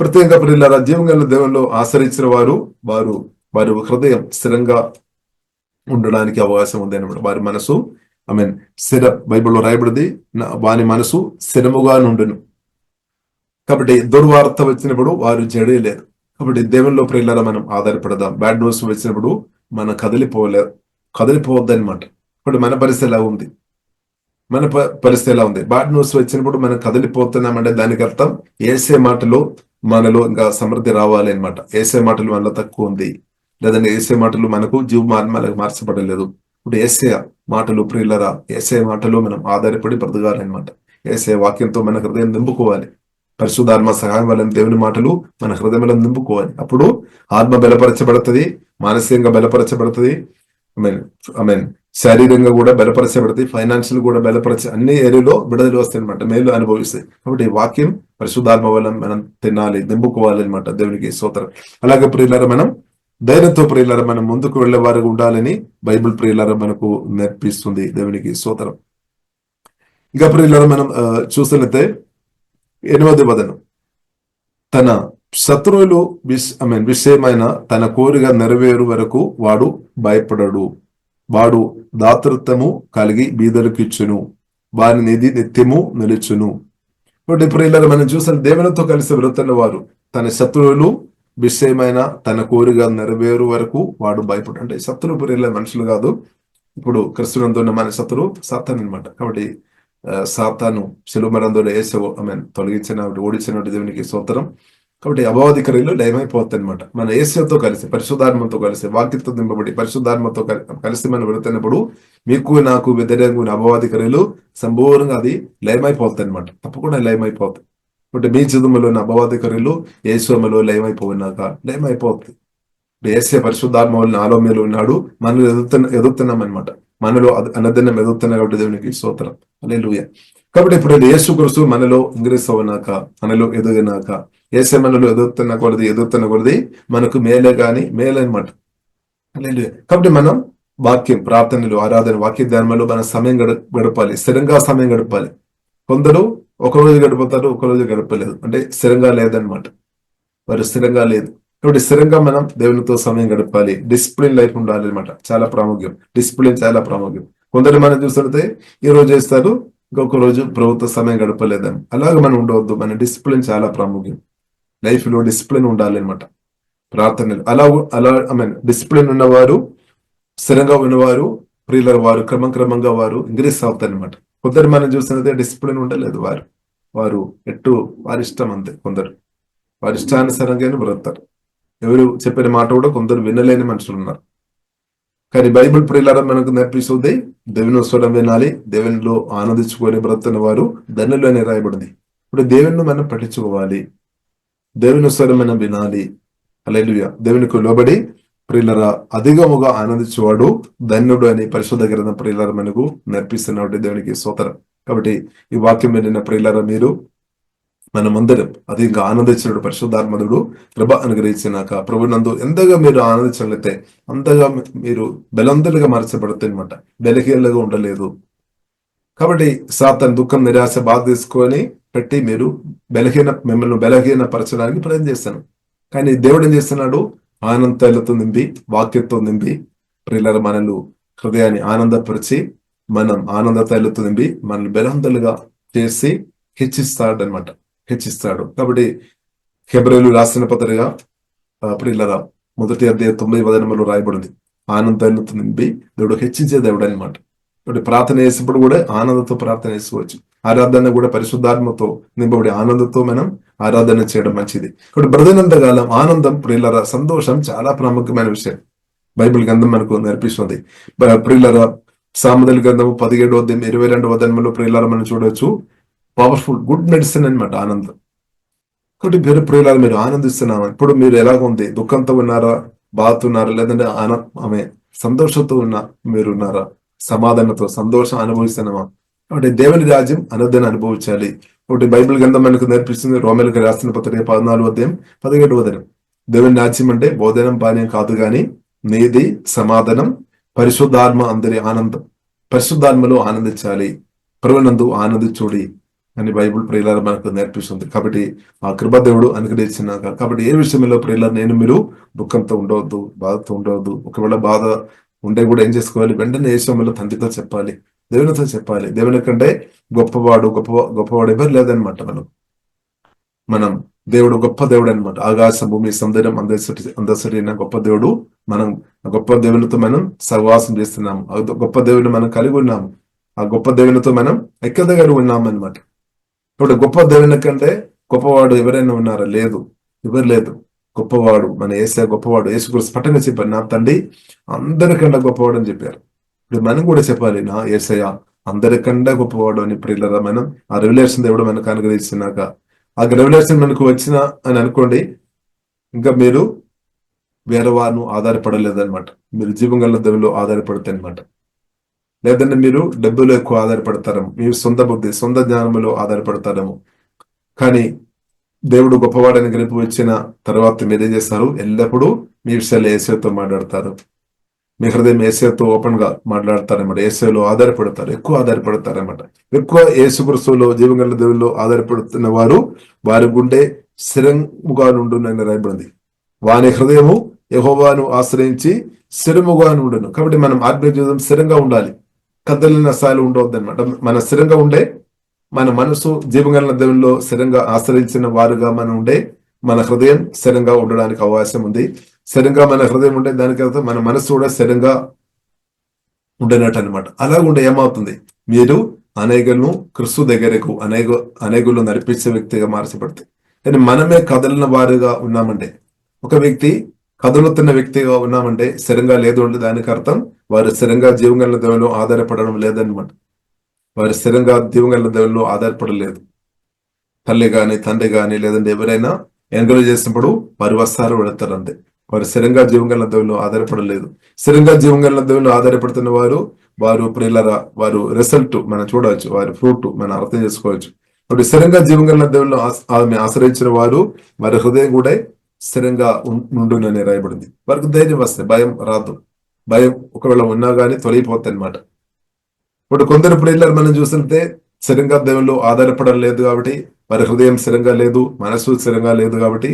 ప్రత్యేకంగా ప్రియులారా, జీవగల దేవునిలో ఆశ్రయించిన వారి హృదయం స్థిరంగా ఉండడానికి అవకాశం ఉంది అనమాట. వారి మనసు బైబిల్లో రాయబడింది, వారి మనసు స్థిరముగా నుండును. కాబట్టి దుర్వార్త వచ్చినప్పుడు వారు జడేయలేదు. కాబట్టి దేవునిలో ప్రియులారా మనం ఆధారపడదాం. బ్యాడ్ న్యూస్ వచ్చినప్పుడు మనం కదిలిపోవద్దు అనమాట. ఇప్పుడు మన పరిస్థితి ఎలా ఉంది, బ్యాడ్ న్యూస్ వచ్చినప్పుడు మనం కదిలిపోతున్నామంటే దానికి అర్థం ఏసే మాటలు మనలో ఇంకా సమృద్ధి రావాలి అనమాట. ఏసే మాటలు మనలో తక్కువ ఉంది, లేదంటే ఏసే మాటలు మనకు జీవమాత్మలకు మార్చబడలేదు. ఇప్పుడు ఏసే మాటలు ప్రియులారా, ఏసే మాటలు మనం ఆధారపడి బ్రతకాలన్నమాట. ఏసే వాక్యంతో మన హృదయం నింపుకోవాలి. పరిశుద్ధాత్మ సహాయం వల్ల దేవుని మాటలు మన హృదయంలో నింపుకోవాలి. అప్పుడు ఆత్మ బలపరచబడుతుంది, మానసికంగా బలపరచబడుతుంది, శారీరంగా కూడా బలపరచబడుతుంది, ఫైనాన్షియల్ కూడా అన్ని ఏరియాలో విడుదల వస్తాయి అనమాట, మేలు అనుభవిస్తాయి. కాబట్టి వాక్యం పరిశుద్ధాత్మ వల్ల మనం తినాలి, నింపుకోవాలి అనమాట. దేవునికి స్తోత్రం. అలాగే ప్రియులారా, మనం ధైర్యంతో ప్రియులారా మనం ముందుకు వెళ్లే వారికి ఉండాలని బైబిల్ ప్రియులారా మనకు నేర్పిస్తుంది. దేవునికి స్తోత్రం. ఇంకా ప్రియులారా మనం చూసినట్లయితే 8వ వచనం, తన శత్రువులు విషయమైన తన కోరిక నెరవేరు వరకు వాడు భయపడడు. వాడు దాతృత్వము కలిగి బీదలకు ఇచ్చును, వారి నిధి నిత్యము నిలుచును. కాబట్టి ప్రియులారా మనం చూసిన దేవునితో కలిసి వెళుతున్న వారు తన శత్రువులు విషయమైన తన కోరిక నెరవేరు వరకు వాడు భయపడు. అంటే శత్రువు ప్రియుల మనుషులు కాదు. ఇప్పుడు క్రిస్తునందు ఉన్న మన శత్రువు సాతాను అనమాట. కాబట్టి సాతాను శిలువ మరణంతో యేసు తొలగించిన ఓడించినట్టు దేవునికి స్తోత్రం. కాబట్టి అపవాది క్రియలు లయమైపోతాయి అనమాట. మన యేసుతో కలిసి, పరిశుద్ధాత్మతో కలిసి, వాక్యంతో నింపబడి పరిశుద్ధాత్మతో కలిసి మనం వెళుతున్నప్పుడు మీకు నాకు వ్యతిరేకంగా అపవాది క్రియలు సంపూర్ణంగా అది లయమైపోతాయి అనమాట. తప్పకుండా లయమైపోతాయి. కాబట్టి మీ జీవితంలో ఉన్న అపవాది క్రియలు యేసులో లయమైపోయినాక లయమైపోతుంది. యేసే పరిశుద్ధాత్మ వల్ల నాలో మీరు ఉన్నాడు, మనలో ఎదుగుతున్నాం అనమాట. మనలో అనదినం ఎదుగుతున్నా కాబట్టి దేవునికి స్తోత్రం. హల్లెలూయా. కాబట్టి ఇప్పుడు యేసు క్రీస్తు మనలో ఇంగ్రీస్ అవునాక, మనలో ఎదిగినాక, యేసే మనలో ఎదుగుతున్న కొలది మనకు మేలే అనమాట. హల్లెలూయా. కాబట్టి మనం వాక్యం, ప్రార్థనలు, ఆరాధన, వాక్య ధ్యానంలో మన సమయం గడపాలి, స్థిరంగా సమయం గడపాలి. కొందరు ఒక రోజు గడిపోతారు, ఒక రోజు గడపలేదు, అంటే స్థిరంగా లేదనమాట. వారు స్థిరంగా లేదు. కాబట్టి స్థిరంగా మనం దేవునితో సమయం గడపాలి. డిసిప్లిన్ లైఫ్ ఉండాలి అనమాట. చాలా ప్రాముఖ్యం. డిసిప్లిన్ చాలా ప్రాముఖ్యం. కొందరు మనం చూస్తుంటే ఈ రోజు చేస్తారు, ఇంకొక రోజు ప్రభుత్వ సమయం గడపలేదని. అలాగే మనం ఉండవద్దు. మన డిసిప్లిన్ చాలా ప్రాముఖ్యం. లైఫ్ లో డిసిప్లిన్ ఉండాలి అనమాట. ప్రార్థనలు అలా డిసిప్లిన్ ఉన్నవారు, స్థిరంగా ఉన్నవారు, ప్రియుల వారు క్రమంగా వారు ఇంక్రీస్ అవుతారు అనమాట. కొందరు మనం చూస్తున్నదే డిసిప్లిన్ ఉండలేదు. వారు ఎట్టు వారి ఇష్టం అంతే. కొందరు వారి ఇష్టానుసారంగానే బ్రతారు. ఎవరు చెప్పిన మాట కూడా కొందరు వినలేని మనుషులు ఉన్నారు. కానీ బైబిల్ ప్రియులారా మనకు నేర్పిస్తుంది, దేవుని స్వరం వినాలి, దేవునిలో ఆనందించుకొని బ్రతున్న వారు ధన్యులని రాయబడింది. ఇప్పుడు దేవుని మనం పట్టించుకోవాలి, దేవుని స్వరం మనం వినాలి. హల్లెలూయా. దేవునికి లోబడి ప్రియులరా అధికముగా ఆనందించేవాడు ధన్యుడు అని పరిశుద్ధ గ్రంథం ప్రియులరా మనకు నేర్పిస్తున్నటువంటి దేవునికి స్తోత్రం. కాబట్టి ఈ వాక్యం వినిన ప్రియులరా మీరు మనమందరం అధికంగా ఆనందించినప్పుడు పరిశుద్ధాత్మనుడు కృప అనుగ్రహించినాక ప్రభునందు ఎంతగా మీరు ఆనందించగలిగితే అంతగా మీరు బలంతులుగా మార్చబడుతుంది అనమాట. బలహీనలుగా ఉండలేదు. కాబట్టి సాతాను దుఃఖం, నిరాశ, బాధ తీసుకొని పెట్టి మీరు మిమ్మల్ని బలహీనపరచడానికి ప్రయత్నం చేస్తాను. కానీ దేవుడు ఏం చేస్తున్నాడు? ఆనందాలతో నింపి, వాక్యంతో నింపి ప్రియుల మనలు హృదయాన్ని ఆనందపరిచి, మనం ఆనంద తైలతో నింపి మనల్ని బలవంతులుగా చేసి హెచ్చిస్తాడు. కాబట్టి హెబ్రీయులు రాసిన పత్రిక ప్రియులరా 1వ అధ్యాయం 9వ వచనంలో రాయబడింది, ఆనందాలతో నింపి దేవుడు హెచ్చించే దేవుడు అనమాట. కాబట్టి ప్రార్థన చేసేప్పుడు కూడా ఆనందంతో ప్రార్థన చేసుకోవచ్చు. ఆరాధన కూడా పరిశుద్ధాత్మతో నింపబడి ఆనందంతో మనం ఆరాధన చేయడం మంచిది. కాబట్టి బ్రతికినంతకాలం ఆనందం ప్రియులరా, సంతోషం చాలా ప్రాముఖ్యమైన విషయం. బైబిల్ గ్రంథం మనకు నేర్పిస్తుంది. ప్రియులరా సామెతల గ్రంథము 17వ అధ్యాయం 22వ వచనంలో ప్రియులరా మనం చూడవచ్చు, పవర్ఫుల్ గుడ్ మెడిసిన్ అనమాట ఆనందం. కాబట్టి వేరే ప్రియులారా మీరు ఆనందిస్తున్నాము. ఇప్పుడు మీరు ఎలాగ ఉంది? దుఃఖంతో ఉన్నారా, బాధతో ఉన్నారా, లేదంటే సంతోషంతో మీరు ఉన్నారా? సమాధానంతో సంతోషం అనుభవిస్తున్నామా? కాబట్టి దేవుని రాజ్యం అనుదినం అనుభవించాలి. ఒకటి బైబిల్ గ్రంథం మనకు నేర్పిస్తుంది. రోమేలకు రాసిన పత్రిక 14వ అధ్యాయం 17వ వచనం, దేవుని రాజ్యం అంటే భోజనం పానీయం కాదు గాని నీతి, సమాధానం, పరిశుద్ధాత్మ అందరి ఆనందం. పరిశుద్ధాత్మలో ఆనందించాలి, ప్రభునందు ఆనందించుడి అని బైబిల్ ప్రియులారా మనకు నేర్పిస్తుంది. కాబట్టి ఆ కృపాదేవుడు అనుగ్రహించినాక, కాబట్టి ఏ విషయంలో ప్రియులారా మీరు దుఃఖంతో ఉండవద్దు, బాధతో ఉండవద్దు. ఒకవేళ బాధ ఉండే కూడా ఏం చేసుకోవాలి? వెంటనే ఏ సమయంలో తండ్రితో చెప్పాలి, దేవునితో చెప్పాలి. దేవుని కంటే గొప్పవాడు ఎవరు లేదనమాట. మనం దేవుడు గొప్ప దేవుడు అనమాట. ఆకాశం, భూమి, సముద్రం అందరి గొప్ప దేవుడు. మనం గొప్ప దేవునితో మనం సహవాసం చేస్తున్నాము. గొప్ప దేవుని మనం కలిగి ఉన్నాము. ఆ గొప్ప దేవునితో మనం ఐక్యత కలిగి ఉన్నాము అనమాట. ఇప్పుడు గొప్ప దేవుని కంటే గొప్పవాడు ఎవరైనా ఉన్నారా? లేదు, ఎవరు లేదు. గొప్పవాడు మన యేసయ్య గొప్పవాడు. యేసుక్రీస్తు స్పష్టంగా చెప్పారు, నా తండ్రి అందరికంటే గొప్పవాడు అని చెప్పారు. ఇప్పుడు మనం కూడా చెప్పాలి, నా యేసయ్య అందరికంటే గొప్పవాడు అని. ప్రియులారా మనం ఆ రెవల్యూషన్ దేవుడు మనకు అనుగ్రహిస్తున్నాక, ఆ రెవల్యూషన్ మనకు వచ్చిన అని అనుకోండి, ఇంకా మీరు వేరే వారిని ఆధారపడలేదన్నమాట. మీరు జీవంగల దేవుల్లో ఆధారపడతాయి అనమాట. లేదంటే మీరు డబ్బులు ఎక్కువ ఆధారపడతారేమో, మీరు సొంత బుద్ధి, సొంత జ్ఞానంలో ఆధారపడతారేమో. కానీ దేవుడు గొప్పవాడని గెలుపు వచ్చిన తర్వాత మీరేం చేస్తారు? ఎల్లప్పుడూ మీ విషయాలు యేసయ్యతో మాట్లాడతారు. మీ హృదయం యేసయ్యతో ఓపెన్ గా మాట్లాడతారన్నమాట. యేసయ్యలో ఆధారపడతారు, ఎక్కువ ఆధారపడతారన్నమాట. ఎక్కువ యేసుక్రీస్తులో జీవంగల దేవుల్లో ఆధారపడుతున్న వారు వారి గుండె స్థిరముగా నుండునని రాయబడింది. వాని హృదయము యెహోవాను ఆశ్రయించి స్థిరముగా నుండును. కాబట్టి మనం ఆత్మీయ జీవితం స్థిరంగా ఉండాలి, కదలిన స్థాయిలో ఉండవద్దు అనమాట. మన స్థిరంగా ఉండే మన మనసు జీవంగల దేవుల్లో స్థిరంగా ఆశ్రయించిన వారుగా మనం ఉండే మన హృదయం స్థిరంగా ఉండడానికి అవకాశం ఉంది. స్థిరంగా మన హృదయం ఉండే దానికైతే మన మనసు కూడా స్థిరంగా ఉండనట్టు అనమాట. అలా ఉండే ఏమవుతుంది? మీరు అనేకులను క్రిస్తు దగ్గరకు అనేకులు నడిపించే వ్యక్తిగా మార్చబడతాయి. కానీ మనమే కదలిన వారుగా ఉన్నామంటే, ఒక వ్యక్తి కదులుతున్న వ్యక్తిగా ఉన్నామంటే స్థిరంగా లేదు అంటే దానికి అర్థం వారు స్థిరంగా జీవంగల దేవుల్లో ఆధారపడడం లేదనమాట. వారు స్థిరంగా జీవంగల దేవుల్లో ఆధారపడలేదు. తల్లి గాని, తండ్రి గాని, లేదంటే ఎవరైనా ఎంకరేజ్ చేసినప్పుడు వారి వస్తారు వెళతారు అంతే. వారు స్థిరంగా జీవంగల దేవుల్లో ఆధారపడలేదు. స్థిరంగా జీవంగల దేవుల్లో ఆధారపడుతున్న వారు ప్రియులరా, వారు రిజల్ట్ మనం చూడవచ్చు, వారి ఫ్రూట్ మనం అర్థం చేసుకోవచ్చు. ఇప్పుడు స్థిరంగా జీవంగల దేవుల్లో ఆశ్రయించిన వారి హృదయం కూడా స్థిరంగా ఉండునని రాయబడింది. వారికి ధైర్యం వస్తే భయం రాదు. భయం ఒకవేళ ఉన్నా గానీ తొలగిపోతాయి అనమాట. ఇప్పుడు కొందరు ప్రియులను మనం చూస్తుంటే స్థిరంగా దేవుళ్ళు ఆధారపడడం లేదు కాబట్టి, వారి హృదయం స్థిరంగా లేదు, మనసు స్థిరంగా లేదు కాబట్టి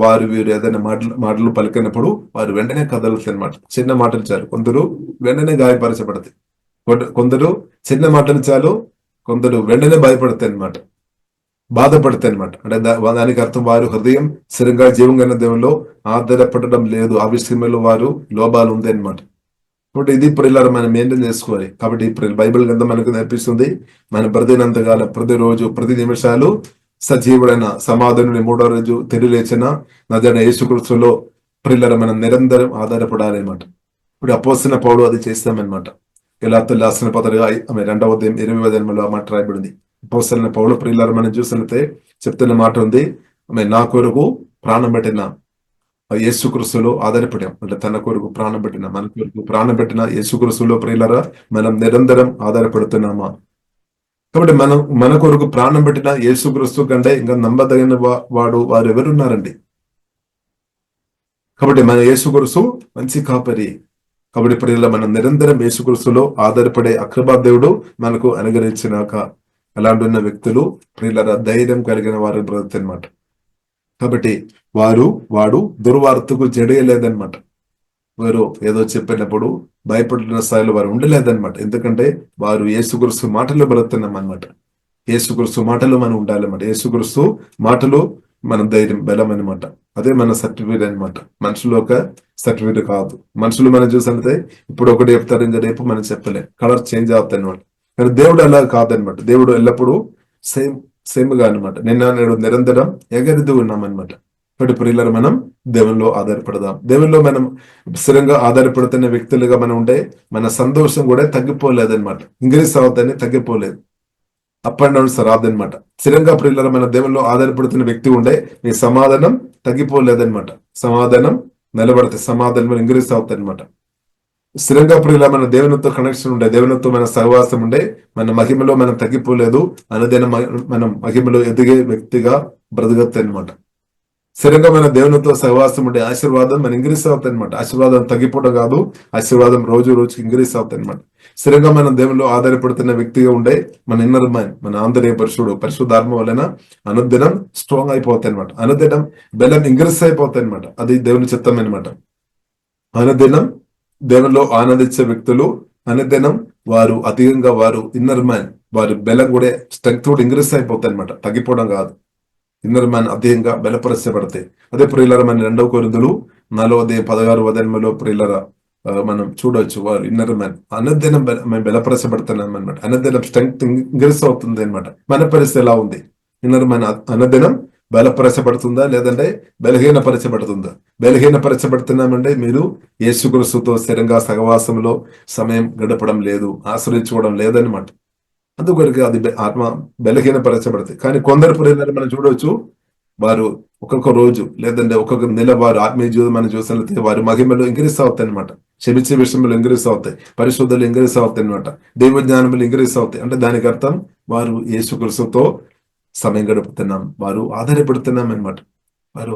వారు వీరు ఏదైనా మాటలు పలికినప్పుడు వారు వెంటనే కదలుతాయి అనమాట. చిన్న మాటలు చాలు, కొందరు వెంటనే గాయపరచబడతాయి, కొందరు చిన్న మాటలు చాలు, కొందరు వెంటనే భయపడతాయి అనమాట, బాధపడతాయి అనమాట. అంటే దానికి అర్థం వారు హృదయం స్థిరంగా జీవంగా దేవుల్లో ఆధారపడడం లేదు, ఆ విషయంలో వారు లోపాలు ఉంది అనమాట. కాబట్టి ఇది ప్రియులారా మనం మెయింటైన్ చేసుకోవాలి. కాబట్టి బైబిల్ గ్రంథం మనకు నేర్పిస్తుంది, మన బ్రతినంతకాలం ప్రతిరోజు ప్రతి నిమిషాలు సజీవుడైన సమాధానుని మూడో రోజు తిరిగి లేచిన నజరైన యేసుక్రీస్తులో ప్రియులారా మనం నిరంతరం ఆధారపడాలి అనమాట. ఇప్పుడు అపోస్తలుడైన పౌలు అది చేస్తామన్నమాట. గలాతీయులకు రాసిన పత్రిక 2వ అధ్యాయం 20వ ఆ మాట రాయబడింది. అపోస్తలుడైన పౌలు ప్రియులారా మనం చూసినట్లయితే చెప్తున్న మాట ఉంది, నా కొరకు ప్రాణం పెట్టిన యేసుక్రీస్తులో ఆధారపడాం. అంటే తన కొరకు ప్రాణం పెట్టిన, మన కొరకు ప్రాణం పెట్టిన యేసుక్రీస్తులో ప్రియులారా మనం నిరంతరం ఆధారపడుతున్నామా? కాబట్టి మన కొరకు ప్రాణం పెట్టిన యేసుక్రీస్తు కంటే ఇంకా నమ్మదగిన వారు ఎవరున్నారండి? కాబట్టి మన యేసుక్రీస్తు మంచి కాపరి. కాబట్టి ప్రియులారా మనం నిరంతరం యేసుక్రీస్తులో ఆధారపడే అకృపా దేవుడు మనకు అనుగ్రహించినాక అలాంటి ఉన్న వ్యక్తులు ప్రియులారా ధైర్యం కలిగిన వారు బ్రతుకుతారన్నమాట. కాబట్టి వాడు దుర్వార్తకు జడేయలేదన్నమాట. వారు ఏదో చెప్పినప్పుడు భయపడిన స్థాయిలో వారు ఉండలేదన్నమాట. ఎందుకంటే వారు యేసుక్రీస్తు మాటలు బ్రతున్నాం అనమాట. యేసుక్రీస్తు మాటలు మనం ఉండాలన్నమాట. యేసుక్రీస్తు మాటలు మన ధైర్యం, బలం అనమాట. అదే మన సర్టిఫికేట్ అనమాట. మనుషులు ఒక సర్టిఫికేట్ కాదు. మనుషులు మనం చూసినట్లయితే ఇప్పుడు ఒకటి చెప్తారు, ఇంకా రేపు మనం చెప్పలేం, కలర్ చేంజ్ అవుతాయి అనమాట. కానీ దేవుడు అలా కాదనమాట. దేవుడు ఎల్లప్పుడూ సేమ్ గా అనమాట. నిన్న నేడు నిరంతరం ఎగరిదు ఉన్నామన్నమాట. కాబట్టి ప్రియులారా మనం దేవునిలో ఆధారపడదాం. దేవునిలో మనం స్థిరంగా ఆధారపడుతున్న వ్యక్తులుగా మనం ఉంటే మన సంతోషం కూడా తగ్గిపోలేదన్నమాట. ఇంక్రీజ్ అవుతాయని తగ్గిపోలేదు, అప్ అండ్ డౌన్స్ రాదనమాట. స్థిరంగా ప్రియులారా మన దేవునిలో ఆధారపడుతున్న వ్యక్తి ఉండే మీ సమాధానం తగ్గిపోలేదన్నమాట. సమాధానం నిలబడితే సమాధానం ఇంక్రీజ్ అవుతాయి అనమాట. స్థిరంగా ప్రియులారా మన దేవునితో కనెక్షన్ ఉండే, దేవునితో మన సహవాసం ఉండే మన మహిమలో మనం తగ్గిపోలేదు, అనుదిన మనం మహిమలో ఎదిగే వ్యక్తిగా బ్రతకచ్చు అనమాట. స్థిరంగా మన దేవునితో సహవాసం ఉండే ఆశీర్వాదం మన ఇంక్రీస్ అవుతాయి అనమాట. ఆశీర్వాదం తగ్గిపోవడం కాదు, ఆశీర్వాదం రోజు రోజుకి ఇంక్రీస్ అవుతాయి అనమాట. స్థిరంగా మనం దేవునిలో ఆధారపడుతున్న వ్యక్తిగా ఉండే మన ఇన్నర్ మైండ్, మన ఆంతర్య పరిశుద్ధాత్మ వలన అనుదినం స్ట్రాంగ్ అయిపోతాయి అనమాట. అనుదినం బలం ఇంక్రీస్ అయిపోతాయి అనమాట. అది దేవుని చిత్తం అనమాట. అనుదినం దేవునిలో ఆనందించే వ్యక్తులు అనుదినం వారు అధికంగా వారు ఇన్నర్ మైండ్ వారి బలం కూడా స్ట్రెంగ్త్ కూడా ఇంక్రీస్ అయిపోతాయి అనమాట. తగ్గిపోవడం కాదు, ఇన్నర్ మ్యాన్ అధికంగా బలపరచబడతాయి. అదే ప్రియులారా మన 2 కొరింథీయులు 4:16 ప్రియులారా మనం చూడవచ్చు, వారు ఇన్నర్ మ్యాన్ అనుదినం బలపరచబడుతున్నాం అనమాట. అనుదినం స్ట్రెంగ్త్ ఇంక్రీస్ అవుతుంది అనమాట. మన పరిస్థితి ఎలా ఉంది? ఇన్నర్ మ్యాన్ అనుదినం బలపరచబడుతుందా లేదంటే బలహీనపరచబడుతుందా? బలహీనపరచబడుతున్నామంటే మీరు యేసుక్రీస్తుతో స్థిరంగా సహవాసంలో సమయం గడపడం లేదు, ఆశ్రయించుకోవడం లేదనమాట. అందుకొరకు అది ఆత్మ బలహీనపరచబడుతుంది. కానీ కొందరు ప్రియులారా మనం చూడవచ్చు, వారు ఒక్కొక్క రోజు లేదంటే ఒక్కొక్క నెల వారు ఆత్మీయ జీవితం మనం చూసినట్లయితే వారి మహిమలు ఇంక్రీస్ అవుతాయి అనమాట. క్షమించే విషయంలో ఇంక్రీస్ అవుతాయి, పరిశుద్ధులు ఇంక్రీస్ అవుతాయి అనమాట, దైవ జ్ఞానములు ఇంక్రీస్ అవుతాయి. అంటే దానికి అర్థం వారు యేసుక్రీస్తుతో సమయం గడుపుతున్నాం, వారు ఆధారపడుతున్నాం అనమాట. వారు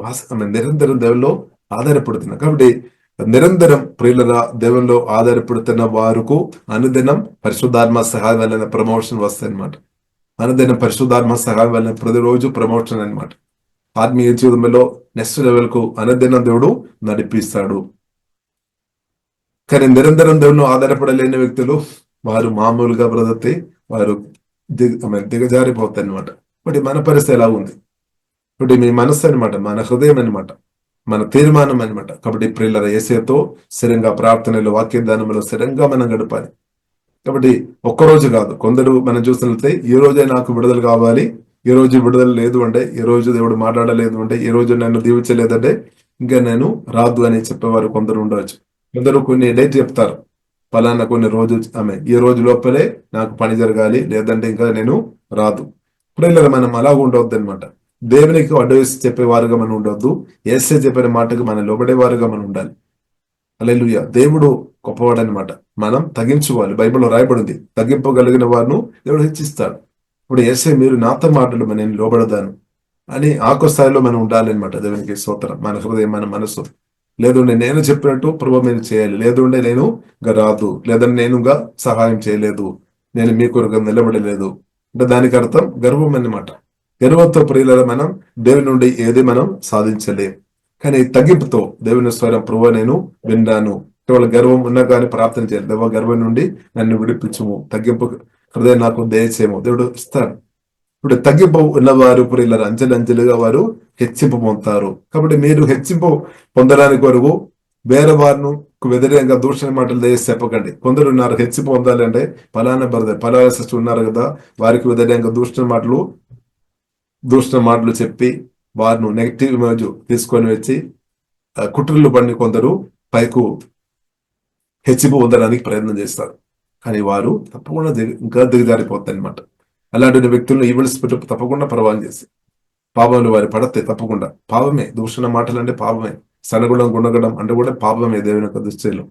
నిరంతరం దేవుల్లో ఆధారపడుతున్నాం. కాబట్టి నిరంతరం ప్రియులరా దేవునిలో ఆధారపడుతున్న వారుకు అనుదినం పరిశుద్ధాత్మ సహాయం వలన ప్రమోషన్ వస్తాయి అనమాట. అనుదినం పరిశుద్ధాత్మ సహాయం వలన ప్రతిరోజు ప్రమోషన్ అనమాట. ఆత్మీయ జీవితంలో నెక్స్ట్ లెవెల్ కు అనుదినం దేవుడు నడిపిస్తాడు. కానీ నిరంతరం దేవుని ఆధారపడలేని వ్యక్తులు వారు మామూలుగా బ్రతికి వారు దిగజారిపోతాయి అనమాట. బట్ మన పరిస్థితి ఎలా ఉంది? ఇప్పుడు మీ మనస్సు అనమాట, మన హృదయం అనమాట, మన తీర్మానం అనమాట. కాబట్టి ప్రియులారా యేసుతో స్థిరంగా ప్రార్థనలో వాక్యదానంలో స్థిరంగా మనం గడపాలి. కాబట్టి ఒక్కరోజు కాదు, కొందరు మనం చూసినట్లయితే ఈ రోజే నాకు విడుదల కావాలి, ఈ రోజు విడుదల లేదు అంటే, ఈ రోజు దేవుడు మాట్లాడలేదు అంటే, ఈ రోజు నన్ను దీవించలేదంటే ఇంకా నేను రాదు అని చెప్పేవారు కొందరు ఉండవచ్చు. కొందరు కొన్ని డేట్ చెప్తారు, ఫలానా కొన్ని రోజు ఈ రోజు లోపలే నాకు పని జరగాలి, లేదంటే ఇంకా నేను రాదు. ప్రియులారా మనం అలా ఉండవద్దు అనమాట. దేవునికి అడ్వైస్ చెప్పేవారుగా మనం ఉండవద్దు, యేసే చెప్పిన మాటకు మనం లోబడేవారుగా మనం ఉండాలి. హల్లెలూయా. దేవుడు గొప్పవాడు అనమాట. మనం తగ్గించుకోవాలి. బైబిల్లో రాయబడింది, తగ్గింపగలిగిన వారిని దేవుడు హెచ్చిస్తాడు. ఇప్పుడు యేసే మీరు నాతో మాటలు నేను లోబడదాను అని ఆకు స్థాయిలో మనం ఉండాలన్నమాట. దేవునికి స్తోత్రం. మన హృదయం, మన మనసు. లేదంటే నేను చెప్పినట్టు ప్రభు మీరు చేయాలి, లేదంటే నేను రాదు, లేదంటే నేనుగా సహాయం చేయలేదు, నేను మీ కొరకు నిలబడలేదు. అంటే దానికి అర్థం గర్వం అన్నమాట. గర్వంతో ప్రియులారా మనం దేవుని నుండి ఏది మనం సాధించలేం. కానీ తగ్గింపుతో దేవుని స్వరం ప్రభువా నేను విన్నాను, కేవలం గర్వం ఉన్నా కానీ ప్రార్థన చేయాలి. దేవా గర్వం నుండి నన్ను విడిపించుము, తగ్గింపు హృదయం నాకు దయచేయము, దేవుడు ఇస్తాడు. ఇప్పుడు తగ్గింపు ఉన్నవారు ప్రియులారా అంచెలంచెలుగా వారు హెచ్చింపు పొందుతారు. కాబట్టి మీరు హెచ్చింపు పొందడానికి వరకు వేరే వారిని వ్యతిరేకంగా దూషణ మాటలు దయచేసి చెప్పకండి. కొందరు ఉన్నారు హెచ్చింపు పొందాలి అంటే పలానా బ్రదర్ పలానా సిస్టర్ ఉన్నారు కదా, వారికి వ్యతిరేకంగా దూషణ మాటలు చెప్పి వారిని నెగిటివ్ ఇమేజ్ తీసుకొని వచ్చి కుట్రలు పడిన కొందరు పైకు హెచ్చింపు పొందడానికి ప్రయత్నం చేస్తారు. కానీ వారు తప్పకుండా ఇంకా దిగజారిపోతాయి అనమాట. అలాంటి వ్యక్తులను ఈవిల్ స్పిరిట్ తప్పకుండా ప్రభావం చేసి పాపంలో వారి పడతే తప్పకుండా పాపమే. దూషణ మాటలు అంటే పాపమే, సనగుణం గుణగడం అంటే కూడా పాపమే దేవుని యొక్క దృష్టిలో.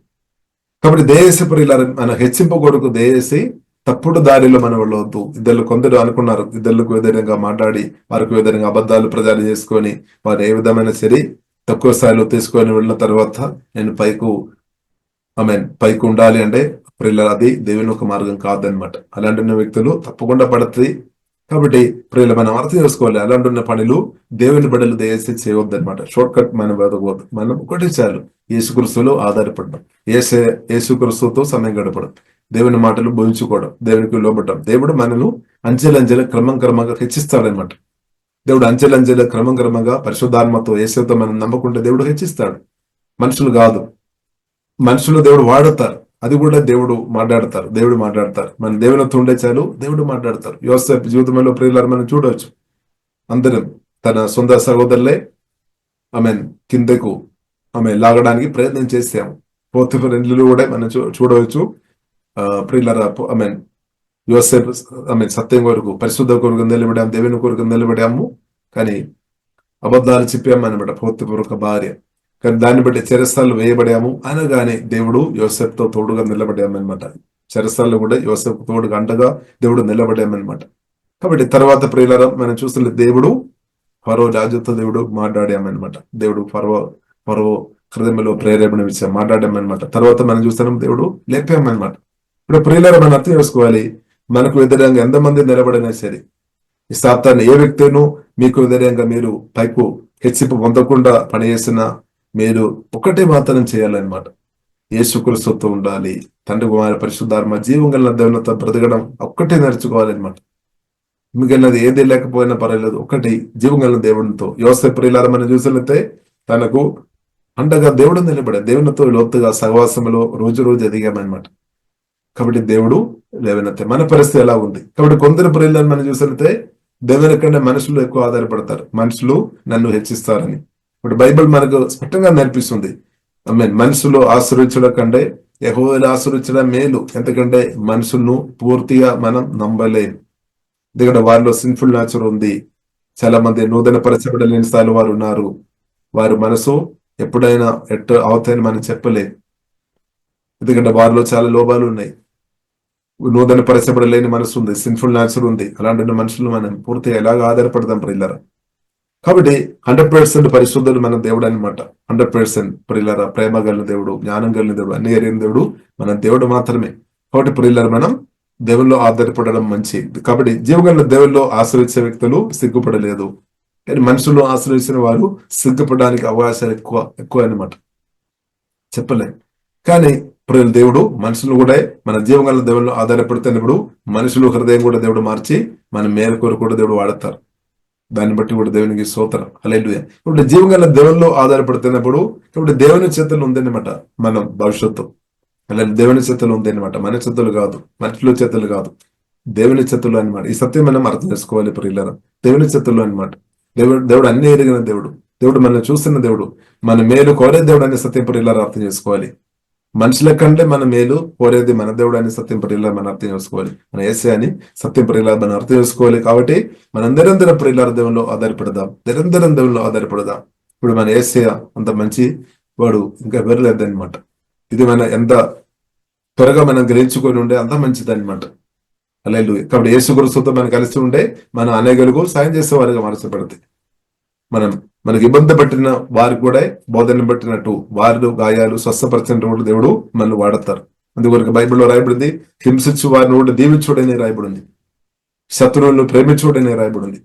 కాబట్టి దయచేసి ప్రియులారా మన హెచ్చింపు కొరకు దయచేసి తప్పుడు దారిలో మనం వెళ్ళవద్దు. ఇద్దరు కొందరు అనుకున్నారు, ఇద్దరులకు వ్యతిరేకంగా మాట్లాడి వారికి వ్యతిరేకంగా అబద్ధాలు ప్రచారం చేసుకొని వారు ఏ విధమైన సరే తక్కువ స్థాయిలో తీసుకొని వెళ్ళిన తర్వాత నేను పైకి ఉండాలి అంటే ప్రియులారా అది దేవుని ఒక మార్గం కాదనమాట. అలాంటి వ్యక్తులు తప్పకుండా పడుతుంది. కాబట్టి ప్రియులు మనం అర్థం చేసుకోవాలి, అలాంటి పనులు దేవుని బిడ్డలు దయచేసి చేయవద్దు అనమాట. షార్ట్ కట్ మనం వెదకూడదు. మనం ఒకటి చాలు, యేసుక్రీస్తులో ఆధారపడడం, యేసుక్రీస్తుతో సమయం గడపడం, దేవుని మాటలు బోధించుకోవడం, దేవునికి లోబడడం. దేవుడు మనను అంచెలంచెల క్రమంగా హెచ్చిస్తాడనమాట. దేవుడు అంచెలంచెల క్రమంగా పరిశుద్ధాత్మతో యేసుతో మనం నమ్మకుంటే దేవుడు హెచ్చిస్తాడు. మనుషులు కాదు, మనుషులు దేవుడు వాడతారు, అది కూడా దేవుడు మాట్లాడతారు. మన దేవునితో ఉండే చాలు దేవుడు మాట్లాడతారు. యోసేపు జీవితంలో ప్రియులారా మనం చూడవచ్చు, అందరం తన సొంత సహోదరులే కిందకు లాగడానికి ప్రయత్నం చేసాము. పోతిఫర్ ఇండ్లు కూడా మనం చూడవచ్చు. ప్రియులారా యోసేపు సత్యం కొరకు పరిశుద్ధ కొరకు నిలబడాము, దేవుని కొరకు నిలబడాము. కానీ అబద్ధాలు చెప్పాము అనమాట పోతిఫర్ ఒక భార్య. కానీ దాన్ని బట్టి చెరసాలు వేయబడాము అనగానే దేవుడు యోసేపుతో తోడుగా నిలబడామన్నమాట. చెరసాల్లో కూడా యోసేపు తోడుగా అండగా దేవుడు నిలబడామన్నమాట. కాబట్టి తర్వాత ప్రియులారా మనం చూస్తున్న దేవుడు ఫరో రాజుతో దేవుడు మాట్లాడామన్నమాట. దేవుడు ఫరో హృదయంలో ప్రేరేపణ ఇచ్చాం, మాట్లాడామన్నమాట. తర్వాత మనం చూస్తున్నాం దేవుడు లేపామన్నమాట. ఇప్పుడు ప్రియులారా మనం అర్థం చేసుకోవాలి, మనకు వ్యతిరేకంగా ఎంతమంది నిలబడినా సరే ఈ సాతాన్ని ఏ వ్యక్తిను మీకు వ్యతిరేకంగా మీరు పైకు హెచ్చింపు పొందకుండా పనిచేసిన మీరు ఒకటే మాత్రం చేయాలన్నమాట, యేసుక్రీస్తుతో ఉండాలి. తండ్రి కుమార పరిశుద్ధాత్మ జీవం కలిగిన దేవునితో బ్రతకడం ఒక్కటే నేర్చుకోవాలన్నమాట. మిగిలినది ఏది లేకపోయినా పర్వాలేదు, ఒకటి జీవం కలిగిన దేవునితో. యోసేపు ప్రియులారా మనం చూసినట్లయితే తనకు అండగా దేవుడు నిలబడే, దేవునితో లోతుగా సహవాసంలో రోజు ఎదిగామన్నమాట. కాబట్టి దేవుడు లేవనెత్తే. మన పరిస్థితి ఎలా ఉంది? కాబట్టి కొందరు ప్రియులను మనం చూసినట్లయితే దేవుని కంటే మనుషులు ఎక్కువ ఆధారపడతారు, మనుషులు నన్ను హెచ్చిస్తారని. ఇప్పుడు బైబిల్ మనకు స్పష్టంగా నేర్పిస్తుంది, మనుషులు ఆశ్రయించడం కంటే యెహోవాను ఆశ్రయించడం మేలు. ఎందుకంటే మనుషులను పూర్తిగా మనం నమ్మలేం. ఎందుకంటే వారిలో సిన్ఫుల్ నేచర్ ఉంది. చాలా మంది నూతన పరచబడలేని స్థాయిలో వారు ఉన్నారు. వారి మనసు ఎప్పుడైనా ఎట్టు అవుతాయని మనం చెప్పలేం. ఎందుకంటే వారిలో చాలా లోపాలు ఉన్నాయి. నూతన పరచబడలేని మనసు ఉంది, సిన్ఫుల్ నేచర్ ఉంది. అలాంటి మనుషులు మనం పూర్తిగా ఎలాగ ఆధారపడతాం ప్రియులారా? కాబట్టి 100% పరిశుద్ధుడు మన దేవుడు అనమాట. 100% ప్రియులారా ప్రేమ కలిగిన దేవుడు, జ్ఞానం కలిగిన దేవుడు, అన్ని ఎరిగిన దేవుడు మన దేవుడు మాత్రమే. కాబట్టి ప్రియులారా మనం దేవుల్లో ఆధారపడడం మంచిది. కాబట్టి జీవగల దేవుల్లో ఆశ్రయించే వ్యక్తులు సిగ్గుపడలేదు, కానీ మనుషులు ఆశ్రయించిన వారు సిగ్గుపడడానికి అవకాశాలు ఎక్కువ అనమాట, చెప్పలేం. కానీ ప్రియుల దేవుడు మనుషులు కూడా మన జీవగల దేవుల్లో ఆధారపడుతున్నప్పుడు మనుషులు హృదయం కూడా దేవుడు మార్చి మన మేలు కొరకు కూడా దేవుడు వాడతారు. దాన్ని బట్టి కూడా దేవునికి స్తోత్రం, హల్లెలూయా. ఇప్పుడు జీవగల దేవుల్లో ఆధారపడుతున్నప్పుడు ఇప్పుడు దేవుని చేతులు ఉందన్నమాట మనం భవిష్యత్తు. అలా దేవుని చేతులు ఉందన్నమాట, మన చేతులు కాదు, మనుషుల చేతులు కాదు, దేవుని చేతులు అనమాట. ఈ సత్యం మనం అర్థం చేసుకోవాలి ప్రియులారా. దేవుని చేతులు అనమాట. దేవుడు అన్ని ఎరిగిన దేవుడు మనం చూస్తున్న దేవుడు, మన మేలు కోరే దేవుడు అనే సత్యం ప్రియులారా అర్థం చేసుకోవాలి. మనుషుల కంటే మన మేలు కోరేది మన దేవుడు అని సత్యం ప్రియులారా మనం అర్థం చేసుకోవాలి. మన యేసే అని సత్యం ప్రియులారా మనం అర్థం చేసుకోవాలి. కాబట్టి మనం నిరంతరం ప్రియులారా దేవుల్లో ఆధారపడదాం, నిరంతరం దేవుల్లో ఆధారపడదాం. ఇప్పుడు మన యేసే అంత మంచి వాడు ఇంకా వెరలేదన్నమాట. ఇది మన ఎంత త్వరగా మనం గ్రహించుకొని ఉండే అంత మంచిది అనమాట. హల్లెలూయా. కాబట్టి యేసుక్రీస్తుతో మనం కలిసి ఉండే మనం అనేకులకు సాయం చేసే వారిగా మార్చబడతాయి. మనకి ఇబ్బంది పట్టిన వారికి కూడా బోధన పట్టినట్టు వారు గాయాలు స్వస్థపరిచినటువంటి దేవుడు మనల్ని వాడతారు. అందుకొరకు బైబిల్లో రాయబడింది, హింసించు వారిని కూడా దీవించుడని రాయబడింది. శత్రువులను ప్రేమించుడని రాయబడింది.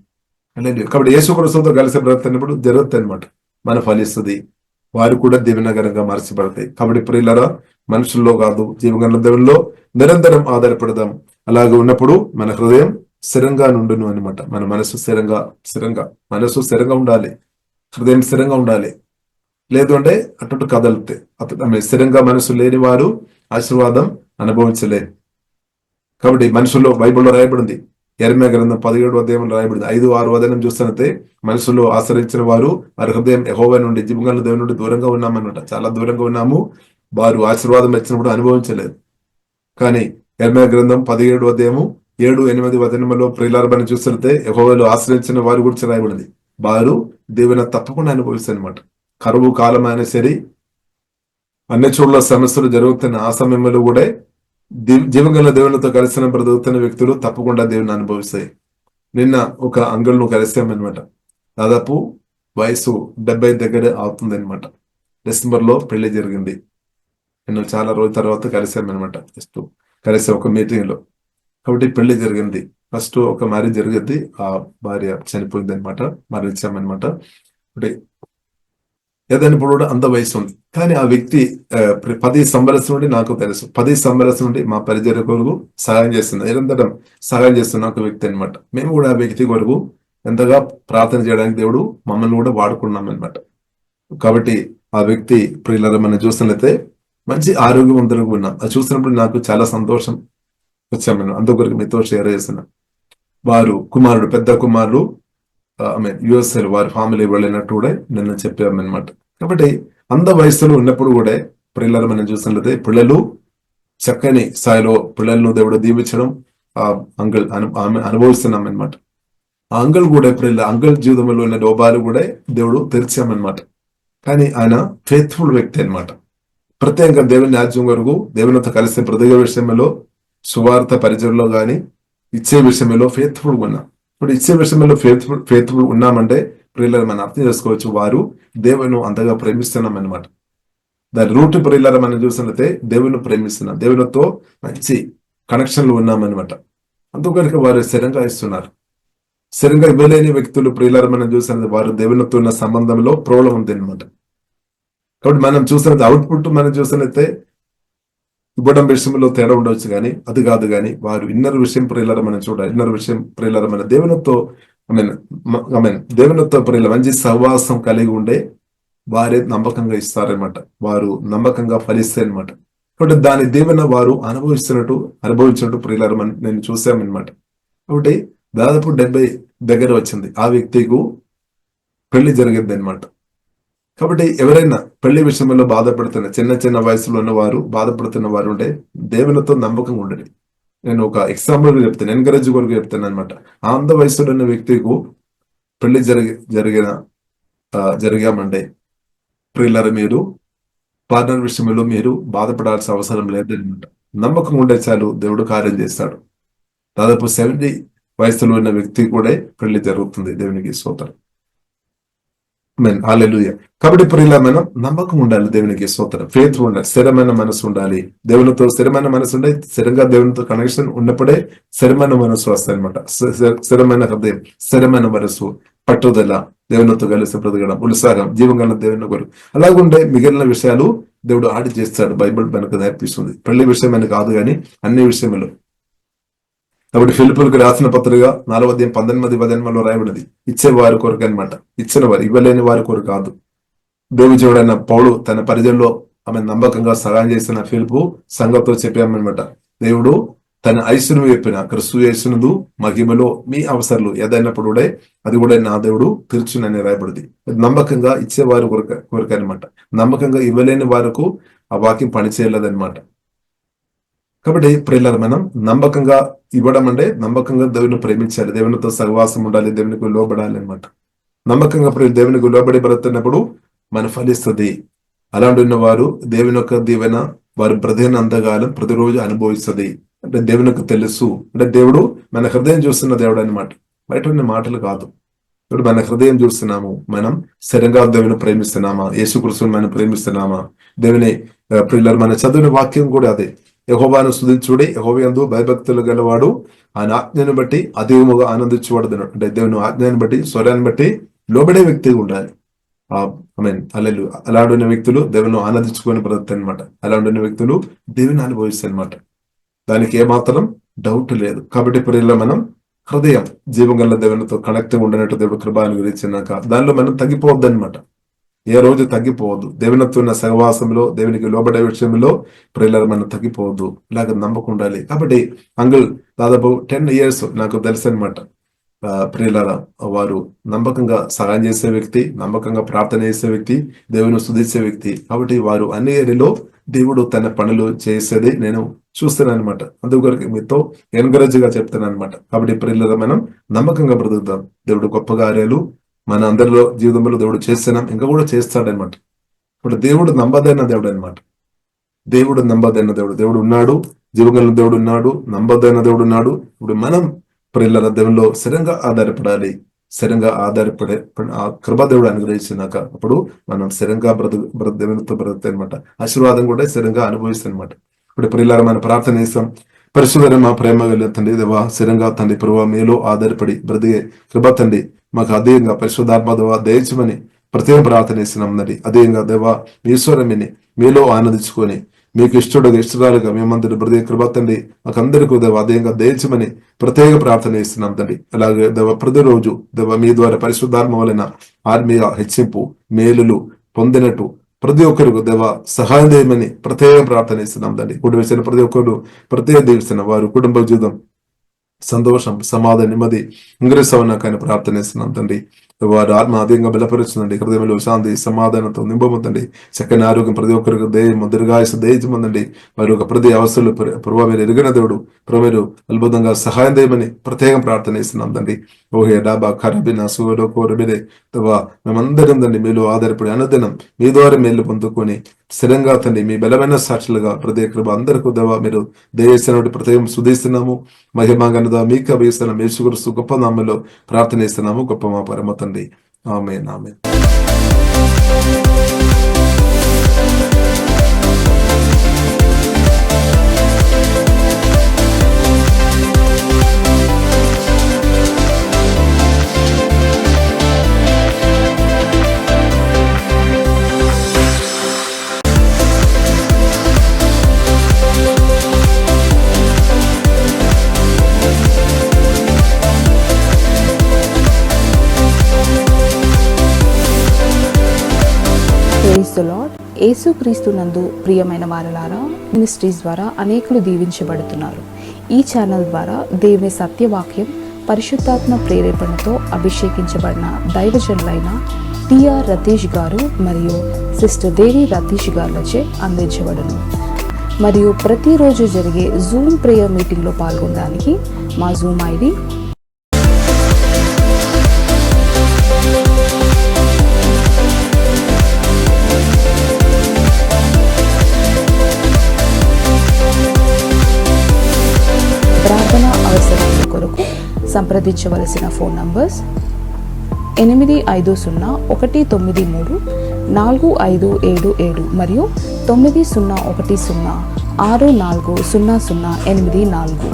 కాబట్టి యేసుక్రీస్తుతో కలిసి బ్రతుకున్నప్పుడు జరుగుతుంది అనమాట, మన ఫలిస్తుంది, వారు కూడా దీవెనకరంగా మార్చబడతాయి. కాబట్టి ప్రియులారా, మనుషుల్లో కాదు జీవగల దేవుల్లో నిరంతరం ఆధారపడదాం. అలాగే ఉన్నప్పుడు మన హృదయం స్థిరంగా నుండును అనమాట. మన మనసు మనసు స్థిరంగా ఉండాలి, హృదయం స్థిరంగా ఉండాలి. లేదు అంటే అటు కదలితే స్థిరంగా మనసు లేని వారు ఆశీర్వాదం అనుభవించలేరు. కాబట్టి మనుషుల్లో బైబిల్లో రాయబడింది, యెర్మయా గ్రంథం 17వ అధ్యాయంలో రాయబడింది. 5-6 వచనం చూస్తున్నట్టే మనుషులు ఆశ్రయించిన వారు వారి హృదయం యెహోవా నుండి జీవగల దేవుని నుండి దూరంగా ఉన్నామన్నమాట. చాలా దూరంగా ఉన్నాము, వారు ఆశీర్వాదం ఇచ్చినప్పుడు అనుభవించలేదు. కానీ యెర్మయా గ్రంథం 17వ అధ్యాయము 7-8 వచనములో ప్రియులారని చూస్తుంటే యెహోవాను ఆశ్రయించిన వారి గురించి రాయబడింది, వారు దేవుని తప్పకుండా అనుభవిస్తారు అనమాట. కరువు కాలం అయినా సరే, అన్ని చోట్ల సమస్యలు జరుగుతున్న ఆ సమయంలో కూడా జీవగల దేవునితో కలిసిన బ్రతుకుతున్న వ్యక్తులు తప్పకుండా దేవుని అనుభవిస్తాయి. నిన్న ఒక అంకుల్ను కలిసామన్నమాట. దాదాపు వయసు 70 దగ్గర అవుతుంది అనమాట. డిసెంబర్లో పెళ్లి జరిగింది. నేను చాలా రోజుల తర్వాత కలిసామన్నమాట. జస్ట్ కలిసి ఒక మీటింగ్ లో. కాబట్టి పెళ్లి జరిగింది. ఫస్ట్ ఒక మ్యారేజ్ జరిగింది, ఆ భార్య చనిపోయింది అనమాట, మరణించామన్నమాట. అంటే ఏదైనా ఇప్పుడు కూడా అంత వయసు ఉంది. కానీ ఆ వ్యక్తి 10 సంవత్సరం నుండి నాకు తెలుసు, 10 సంవత్సరం నుండి మా పరిచర్య కొరకు సహాయం చేస్తున్నా, నిరంతరం సహాయం చేస్తున్న ఒక వ్యక్తి అనమాట. మేము కూడా ఆ వ్యక్తి కొరకు ఎంతగా ప్రార్థన చేయడానికి దేవుడు మమ్మల్ని కూడా వాడుకున్నాం అనమాట. కాబట్టి ఆ వ్యక్తి ప్రియులారా మనం చూసినట్లయితే మంచి ఆరోగ్యవంతులుగా ఉన్నాం. అది చూసినప్పుడు నాకు చాలా సంతోషం వచ్చామని అందుకొరకు మీతో షేర్ చేస్తున్నా. వారు కుమారుడు, పెద్ద కుమారుడు యుఎస్ఏ వారి ఫ్యామిలీ వెళ్ళినట్టు కూడా నిన్న చెప్పామన్నమాట. కాబట్టి అంత వయసులో ఉన్నప్పుడు కూడా పిల్లలు మనం చూసినట్లయితే పిల్లలు చక్కని స్థాయిలో పిల్లలను దేవుడు దీవించడం అంకుల్ అనుభవిస్తున్నాం అనమాట. ఆ అంకుల్ కూడా అంకుల్ జీవితంలో ఉన్న లోపాలు కూడా దేవుడు తెరిచామన్నమాట. కానీ ఆయన ఫెయిత్ఫుల్ వ్యక్తి అనమాట. ప్రత్యేకంగా దేవుని రాజ్యం వరకు దేవునితో కలిసి ప్రతి విషయంలో సువార్త పరిచయంలో కానీ ఇచ్చే విషయంలో ఫెయిత్ఫుల్ ఉన్నా. ఇప్పుడు ఇచ్చే విషయంలో ఫెయిత్ఫుల్ ఉన్నామంటే ప్రియులను మనం అర్థం చేసుకోవచ్చు, వారు దేవుని అంతగా ప్రేమిస్తున్నాం అనమాట. దాని రూట్ ప్రియులను మనం చూసినట్లయితే దేవుని ప్రేమిస్తున్నాం, దేవునితో మంచి కనెక్షన్లు ఉన్నామన్నమాట. అందుకనుక వారు స్థిరంగా ఇస్తున్నారు. స్థిరంగా ఇవ్వలేని వ్యక్తులు ప్రియులను మనం చూసినట్టు వారు దేవునితో ఉన్న సంబంధంలో ప్రాబ్లం ఉంది అనమాట. కాబట్టి మనం చూసినట్టు అవుట్పుట్ మనం చూసినట్లయితే ఇవ్వడం విషయంలో తేడా ఉండవచ్చు, కానీ అది కాదు. కానీ వారు ఇన్నర్ విషయం ప్రియులారా మనం చూడాలి. ఇన్నర్ విషయం ప్రియులారా మన దేవునితో దేవునితో ప్రియుల మంచి సహవాసం కలిగి ఉండే వారే నమ్మకంగా ఇస్తారనమాట. వారు నమ్మకంగా ఫలిస్తారనమాట. కాబట్టి దాని దేవుని వారు అనుభవించినట్టు ప్రియులారా నేను చూసామన్నమాట. కాబట్టి దాదాపు 70 దగ్గర వచ్చింది. ఆ వ్యక్తికి పెళ్లి జరిగింది అనమాట. కాబట్టి ఎవరైనా పెళ్లి విషయంలో బాధపడుతున్న చిన్న వయసులో ఉన్న వారు బాధపడుతున్న వారు ఉంటే దేవునితో నమ్మకంగా ఉండండి. నేను ఒక ఎగ్జాంపుల్ చెప్తాను, ఎన్కరేజ్ కొరకు చెప్తాను అనమాట. అంత వయసులో ఉన్న వ్యక్తికి పెళ్లి జరిగామంటే ప్రియులారా మీరు పార్ట్నర్ విషయంలో మీరు బాధపడాల్సిన అవసరం లేదనమాట. నమ్మకం ఉండే చాలు, దేవుడు కార్యం చేస్తాడు. దాదాపు 70 వయసులో ఉన్న వ్యక్తి కూడా పెళ్లి జరుగుతుంది. దేవునికి స్తోత్రం. హల్లెలూయా. కాబట్టి ప్రియులారా మనం నమ్మకం ఉండాలి, దేవునికి స్తోత్రం. ఫెయిత్ ఉండాలి, స్థిరమైన మనసు ఉండాలి. దేవునితో స్థిరమైన మనసు ఉండే, స్థిరంగా దేవునితో కనెక్షన్ ఉన్నప్పుడే స్థిరమైన మనసు వస్తాయి అనమాట. స్థిరమైన హృదయం, స్థిరమైన మనసు, పట్టుదల, దేవునితో కలిసి బ్రతకడం, ఉత్సాహం, జీవంగల దేవుని కొరకు అలాగుండే మిగిలిన విషయాలు దేవుడు ఆడి చేస్తాడు. బైబిల్ మనకు నేర్పిస్తుంది. పెళ్లి విషయమని కాదు కానీ అన్ని విషయంలో. కాబట్టి ఫిలిప్పీయులకు రాసిన పత్రిక 4:19 రాయబడింది, ఇచ్చేవారి కొరకు అనమాట. ఇచ్చిన వారు, ఇవ్వలేని వారి కొరకు కాదు. దేవుడైన పౌలు తన పరిచయంలో ఆమె నమ్మకంగా సహాయం చేసిన ఫిలిప్పు సంఘంతో చెప్పామన్నమాట. దేవుడు తన ఐశ్వర్యం చెప్పిన క్రీస్తు యేసునందు మహిమలో మీ అవసరాలు ఏదైనప్పుడు కూడా అది కూడా నా దేవుడు తీర్చునని రాయబడింది. నమ్మకంగా ఇచ్చేవారి కొరకు అనమాట. నమ్మకంగా ఇవ్వలేని వారికి ఆ వాక్యం పనిచేయలేదన్నమాట. కాబట్టి ప్రియులారా మనం నమ్మకంగా ఇవ్వడం అంటే నమ్మకంగా దేవుని ప్రేమించాలి, దేవునితో సహవాసం ఉండాలి, దేవునికి లోబడాలి అనమాట. నమ్మకంగా దేవునికి లోబడి బ్రతున్నప్పుడు మన ఫలిస్తుంది. అలాంటి ఉన్న వారు దేవుని యొక్క దీవెన వారి బ్రతికిన అంతకాలం ప్రతిరోజు అనుభవిస్తుంది. అంటే దేవునికి తెలుసు, అంటే దేవుడు మన హృదయం చూస్తున్న దేవుడు అనమాట, బయట ఉన్న మాటలు కాదు. ఇప్పుడు మన హృదయం చూస్తున్నాము, మనం స్థిరంగా దేవుని ప్రేమిస్తున్నామా, యేసుక్రీస్తుని మనం ప్రేమిస్తున్నామా. దేవుని ప్రియులారా మన చదివిన వాక్యం కూడా అదే, యెహోవాను స్తుతించుడి, యెహోవాయందు భయభక్తులు గలవాడు ఆయన ఆజ్ఞను బట్టి అధికముగా ఆనందించువాడు. అంటే దేవుని ఆజ్ఞను బట్టి, స్వరాన్ని బట్టి లోబడే వ్యక్తిగా ఉండాలి. హల్లెలూయా. అలా ఉండిన వ్యక్తులు దేవుని ఆనందించుకొని బ్రతుకుతారు అనమాట. అలా ఉండిన వ్యక్తులు దేవుని అనుభవిస్తారు అనమాట. దానికి ఏమాత్రం డౌట్ లేదు. కాబట్టి ప్రియుల్లో మనం హృదయం జీవం గల దేవునితో కనెక్ట్ ఉండనట్టు దేవుడు కృప అనుగ్రహించినాక దానిలో మనం తగ్గిపోవద్దు అనమాట. ఏ రోజు తగ్గిపోవద్దు. దేవునితో ఉన్న సహవాసంలో, దేవునికి లోబడే విషయంలో ప్రియులను మనం తగ్గిపోవద్దు. ఇలాగ నమ్మకం ఉండాలి. కాబట్టి అంకుల్ దాదాపు 10 years నాకు తెలుసు అనమాట. ప్రియులారా, వారు నమ్మకంగా సహాయం చేసే వ్యక్తి, నమ్మకంగా ప్రార్థన చేసే వ్యక్తి, దేవుని స్తుతించే వ్యక్తి. కాబట్టి వారు అన్ని ఏరియాలో దేవుడు తన పనులు చేసేది నేను చూస్తున్నాను అనమాట. అందుకొరకు మీతో ఎన్కరేజ్ గా చెప్తాను అనమాట. కాబట్టి ప్రియులారా, మనం నమ్మకంగా బ్రతుకుతాం. దేవుడు గొప్ప కార్యాలు మన అందరిలో జీవితంలో దేవుడు చేస్తున్నాం, ఇంకా కూడా చేస్తాడనమాట. ఇప్పుడు దేవుడు నమ్మదైన దేవుడు అనమాట. దేవుడు నమ్మదైన దేవుడు. దేవుడు ఉన్నాడు, జీవగల దేవుడు ఉన్నాడు, నమ్మదైన దేవుడు ఉన్నాడు. ఇప్పుడు మనం ప్రియుల దేవుల్లో స్థిరంగా ఆధారపడాలి. స్థిరంగా ఆధారపడే ఆ కృప దేవుడు అనుగ్రహించినాక అప్పుడు మనం స్థిరంగా దేవునితో బ్రతుకుతాయి అనమాట. ఆశీర్వాదం కూడా స్థిరంగా అనుభవిస్తాయి అనమాట. ఇప్పుడు ప్రియులారా, మనం ప్రార్థన చేస్తాం. పరిశుద్ధ మా ప్రేమ వెళ్ళే తండ్రి దేవా, స్థిరంగా తండ్రి ప్రభావ మీలో ఆధారపడి బ్రతికే కృప తండ్రి మాకు అదేంగా పరిశుద్ధాత్మ దేవా దయచమని ప్రత్యేక ప్రార్థన చేస్తున్నాం తండ్రి. అదేంగా దేవా ఈశ్వరమిని మీలో ఆనందించుకొని మీకు ఇష్టరాలుగా మేమందరి బ్రతికే కృప తండ్రి మాకందరికీ దేవా అదేంగా దయచమని ప్రత్యేక ప్రార్థన చేస్తున్నాం తండ్రి. అలాగే దేవ ప్రతిరోజు దేవ మీ ద్వారా పరిశుద్ధాత్మ వలన ఆత్మీయ హెచ్చింపు మేలులు పొందినట్టు ప్రతి ఒక్కరికి దేవ సహాయం చేయమని ప్రత్యేక ప్రార్థన చేస్తున్నాం తండ్రి. కుటుంబ విషయాలు ప్రతి ఒక్కరు ప్రత్యేక దీవిస్తున్నాం. వారు కుటుంబ జీవితం సంతోషం, సమాధానం, నెమ్మది ఇంగ్రేసవనాకని ప్రార్థన చేస్తున్నాం తండ్రి. వారు ఆత్మ అధికంగా బలపరుస్తుందండి. హృదయంలో శాంతి సమాధానంతో నింపమందండి. చక్కని ఆరోగ్యం ప్రతి ఒక్కరికి దయము దీర్ఘాయుసు దయచమందండి. వారి యొక్క ప్రతి అవసరాలు ప్రభావ మీరు ఎరిగిన దేవుడు, ప్రభు మీరు అద్భుతంగా సహాయం చేయమని ప్రత్యేకం ప్రార్థన చేస్తున్నాం తండ్రి. ఓహే డాబా ఖరబిన సూలో కోరబిడే తవా మేమందరం తండ్రి మీలో ఆధారపడి అనుదినం మీ ద్వారా మేలు పొందుకొని స్థిరంగా తండ్రి మీ బలమైన సాక్షులుగా ప్రత్యేక కృప అందరికీ దేవా మీరు దయచేసినటువంటి ప్రత్యేకం సుధిస్తున్నాము. మహిమాగనద మీకు అభిస్తున్నాం. యేసుక్రీస్తు గొప్ప నామములో ప్రార్థన చేస్తున్నాము. గొప్ప మా పరమ తండ్రి. ఆమేన్, ఆమేన్. యేసుక్రీస్తు నందు ప్రియమైన వారలారా, మినిస్ట్రీస్ ద్వారా అనేకులు దీవించబడుతున్నారు. ఈ ఛానల్ ద్వారా దేవుని సత్యవాక్యం పరిశుద్ధాత్మ ప్రేరేపణతో అభిషేకించబడిన దైవజనులైన టిఆర్ రతీష్ గారు మరియు సిస్టర్ దేవి రతీష్ గారులచే అందించబడును. మరియు ప్రతిరోజు జరిగే జూమ్ ప్రేయర్ మీటింగ్లో పాల్గొనడానికి మా జూమ్ ఐడి ప్రార్థన అవసరాల కొరకు సంప్రదించవలసిన ఫోన్ నంబర్స్ 8501934577 మరియు 9010640084.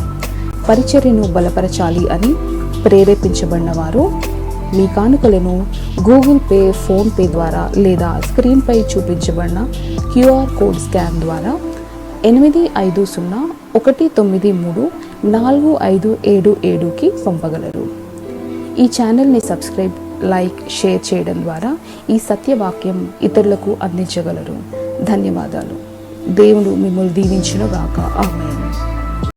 పరిచర్యను బలపరచాలి అని ప్రేరేపించబడిన వారు మీ కానుకలను గూగుల్ పే, ఫోన్ పే ద్వారా లేదా స్క్రీన్పై చూపించబడిన క్యూఆర్ కోడ్ స్కాన్ ద్వారా 8501934577కి పంపగలరు. ఈ ఛానల్ని సబ్స్క్రైబ్, లైక్, షేర్ చేయడం ద్వారా ఈ సత్యవాక్యం ఇతరులకు అందించగలరు. ధన్యవాదాలు. దేవుడు మిమ్మల్ని దీవించును గాక. ఆమేన్.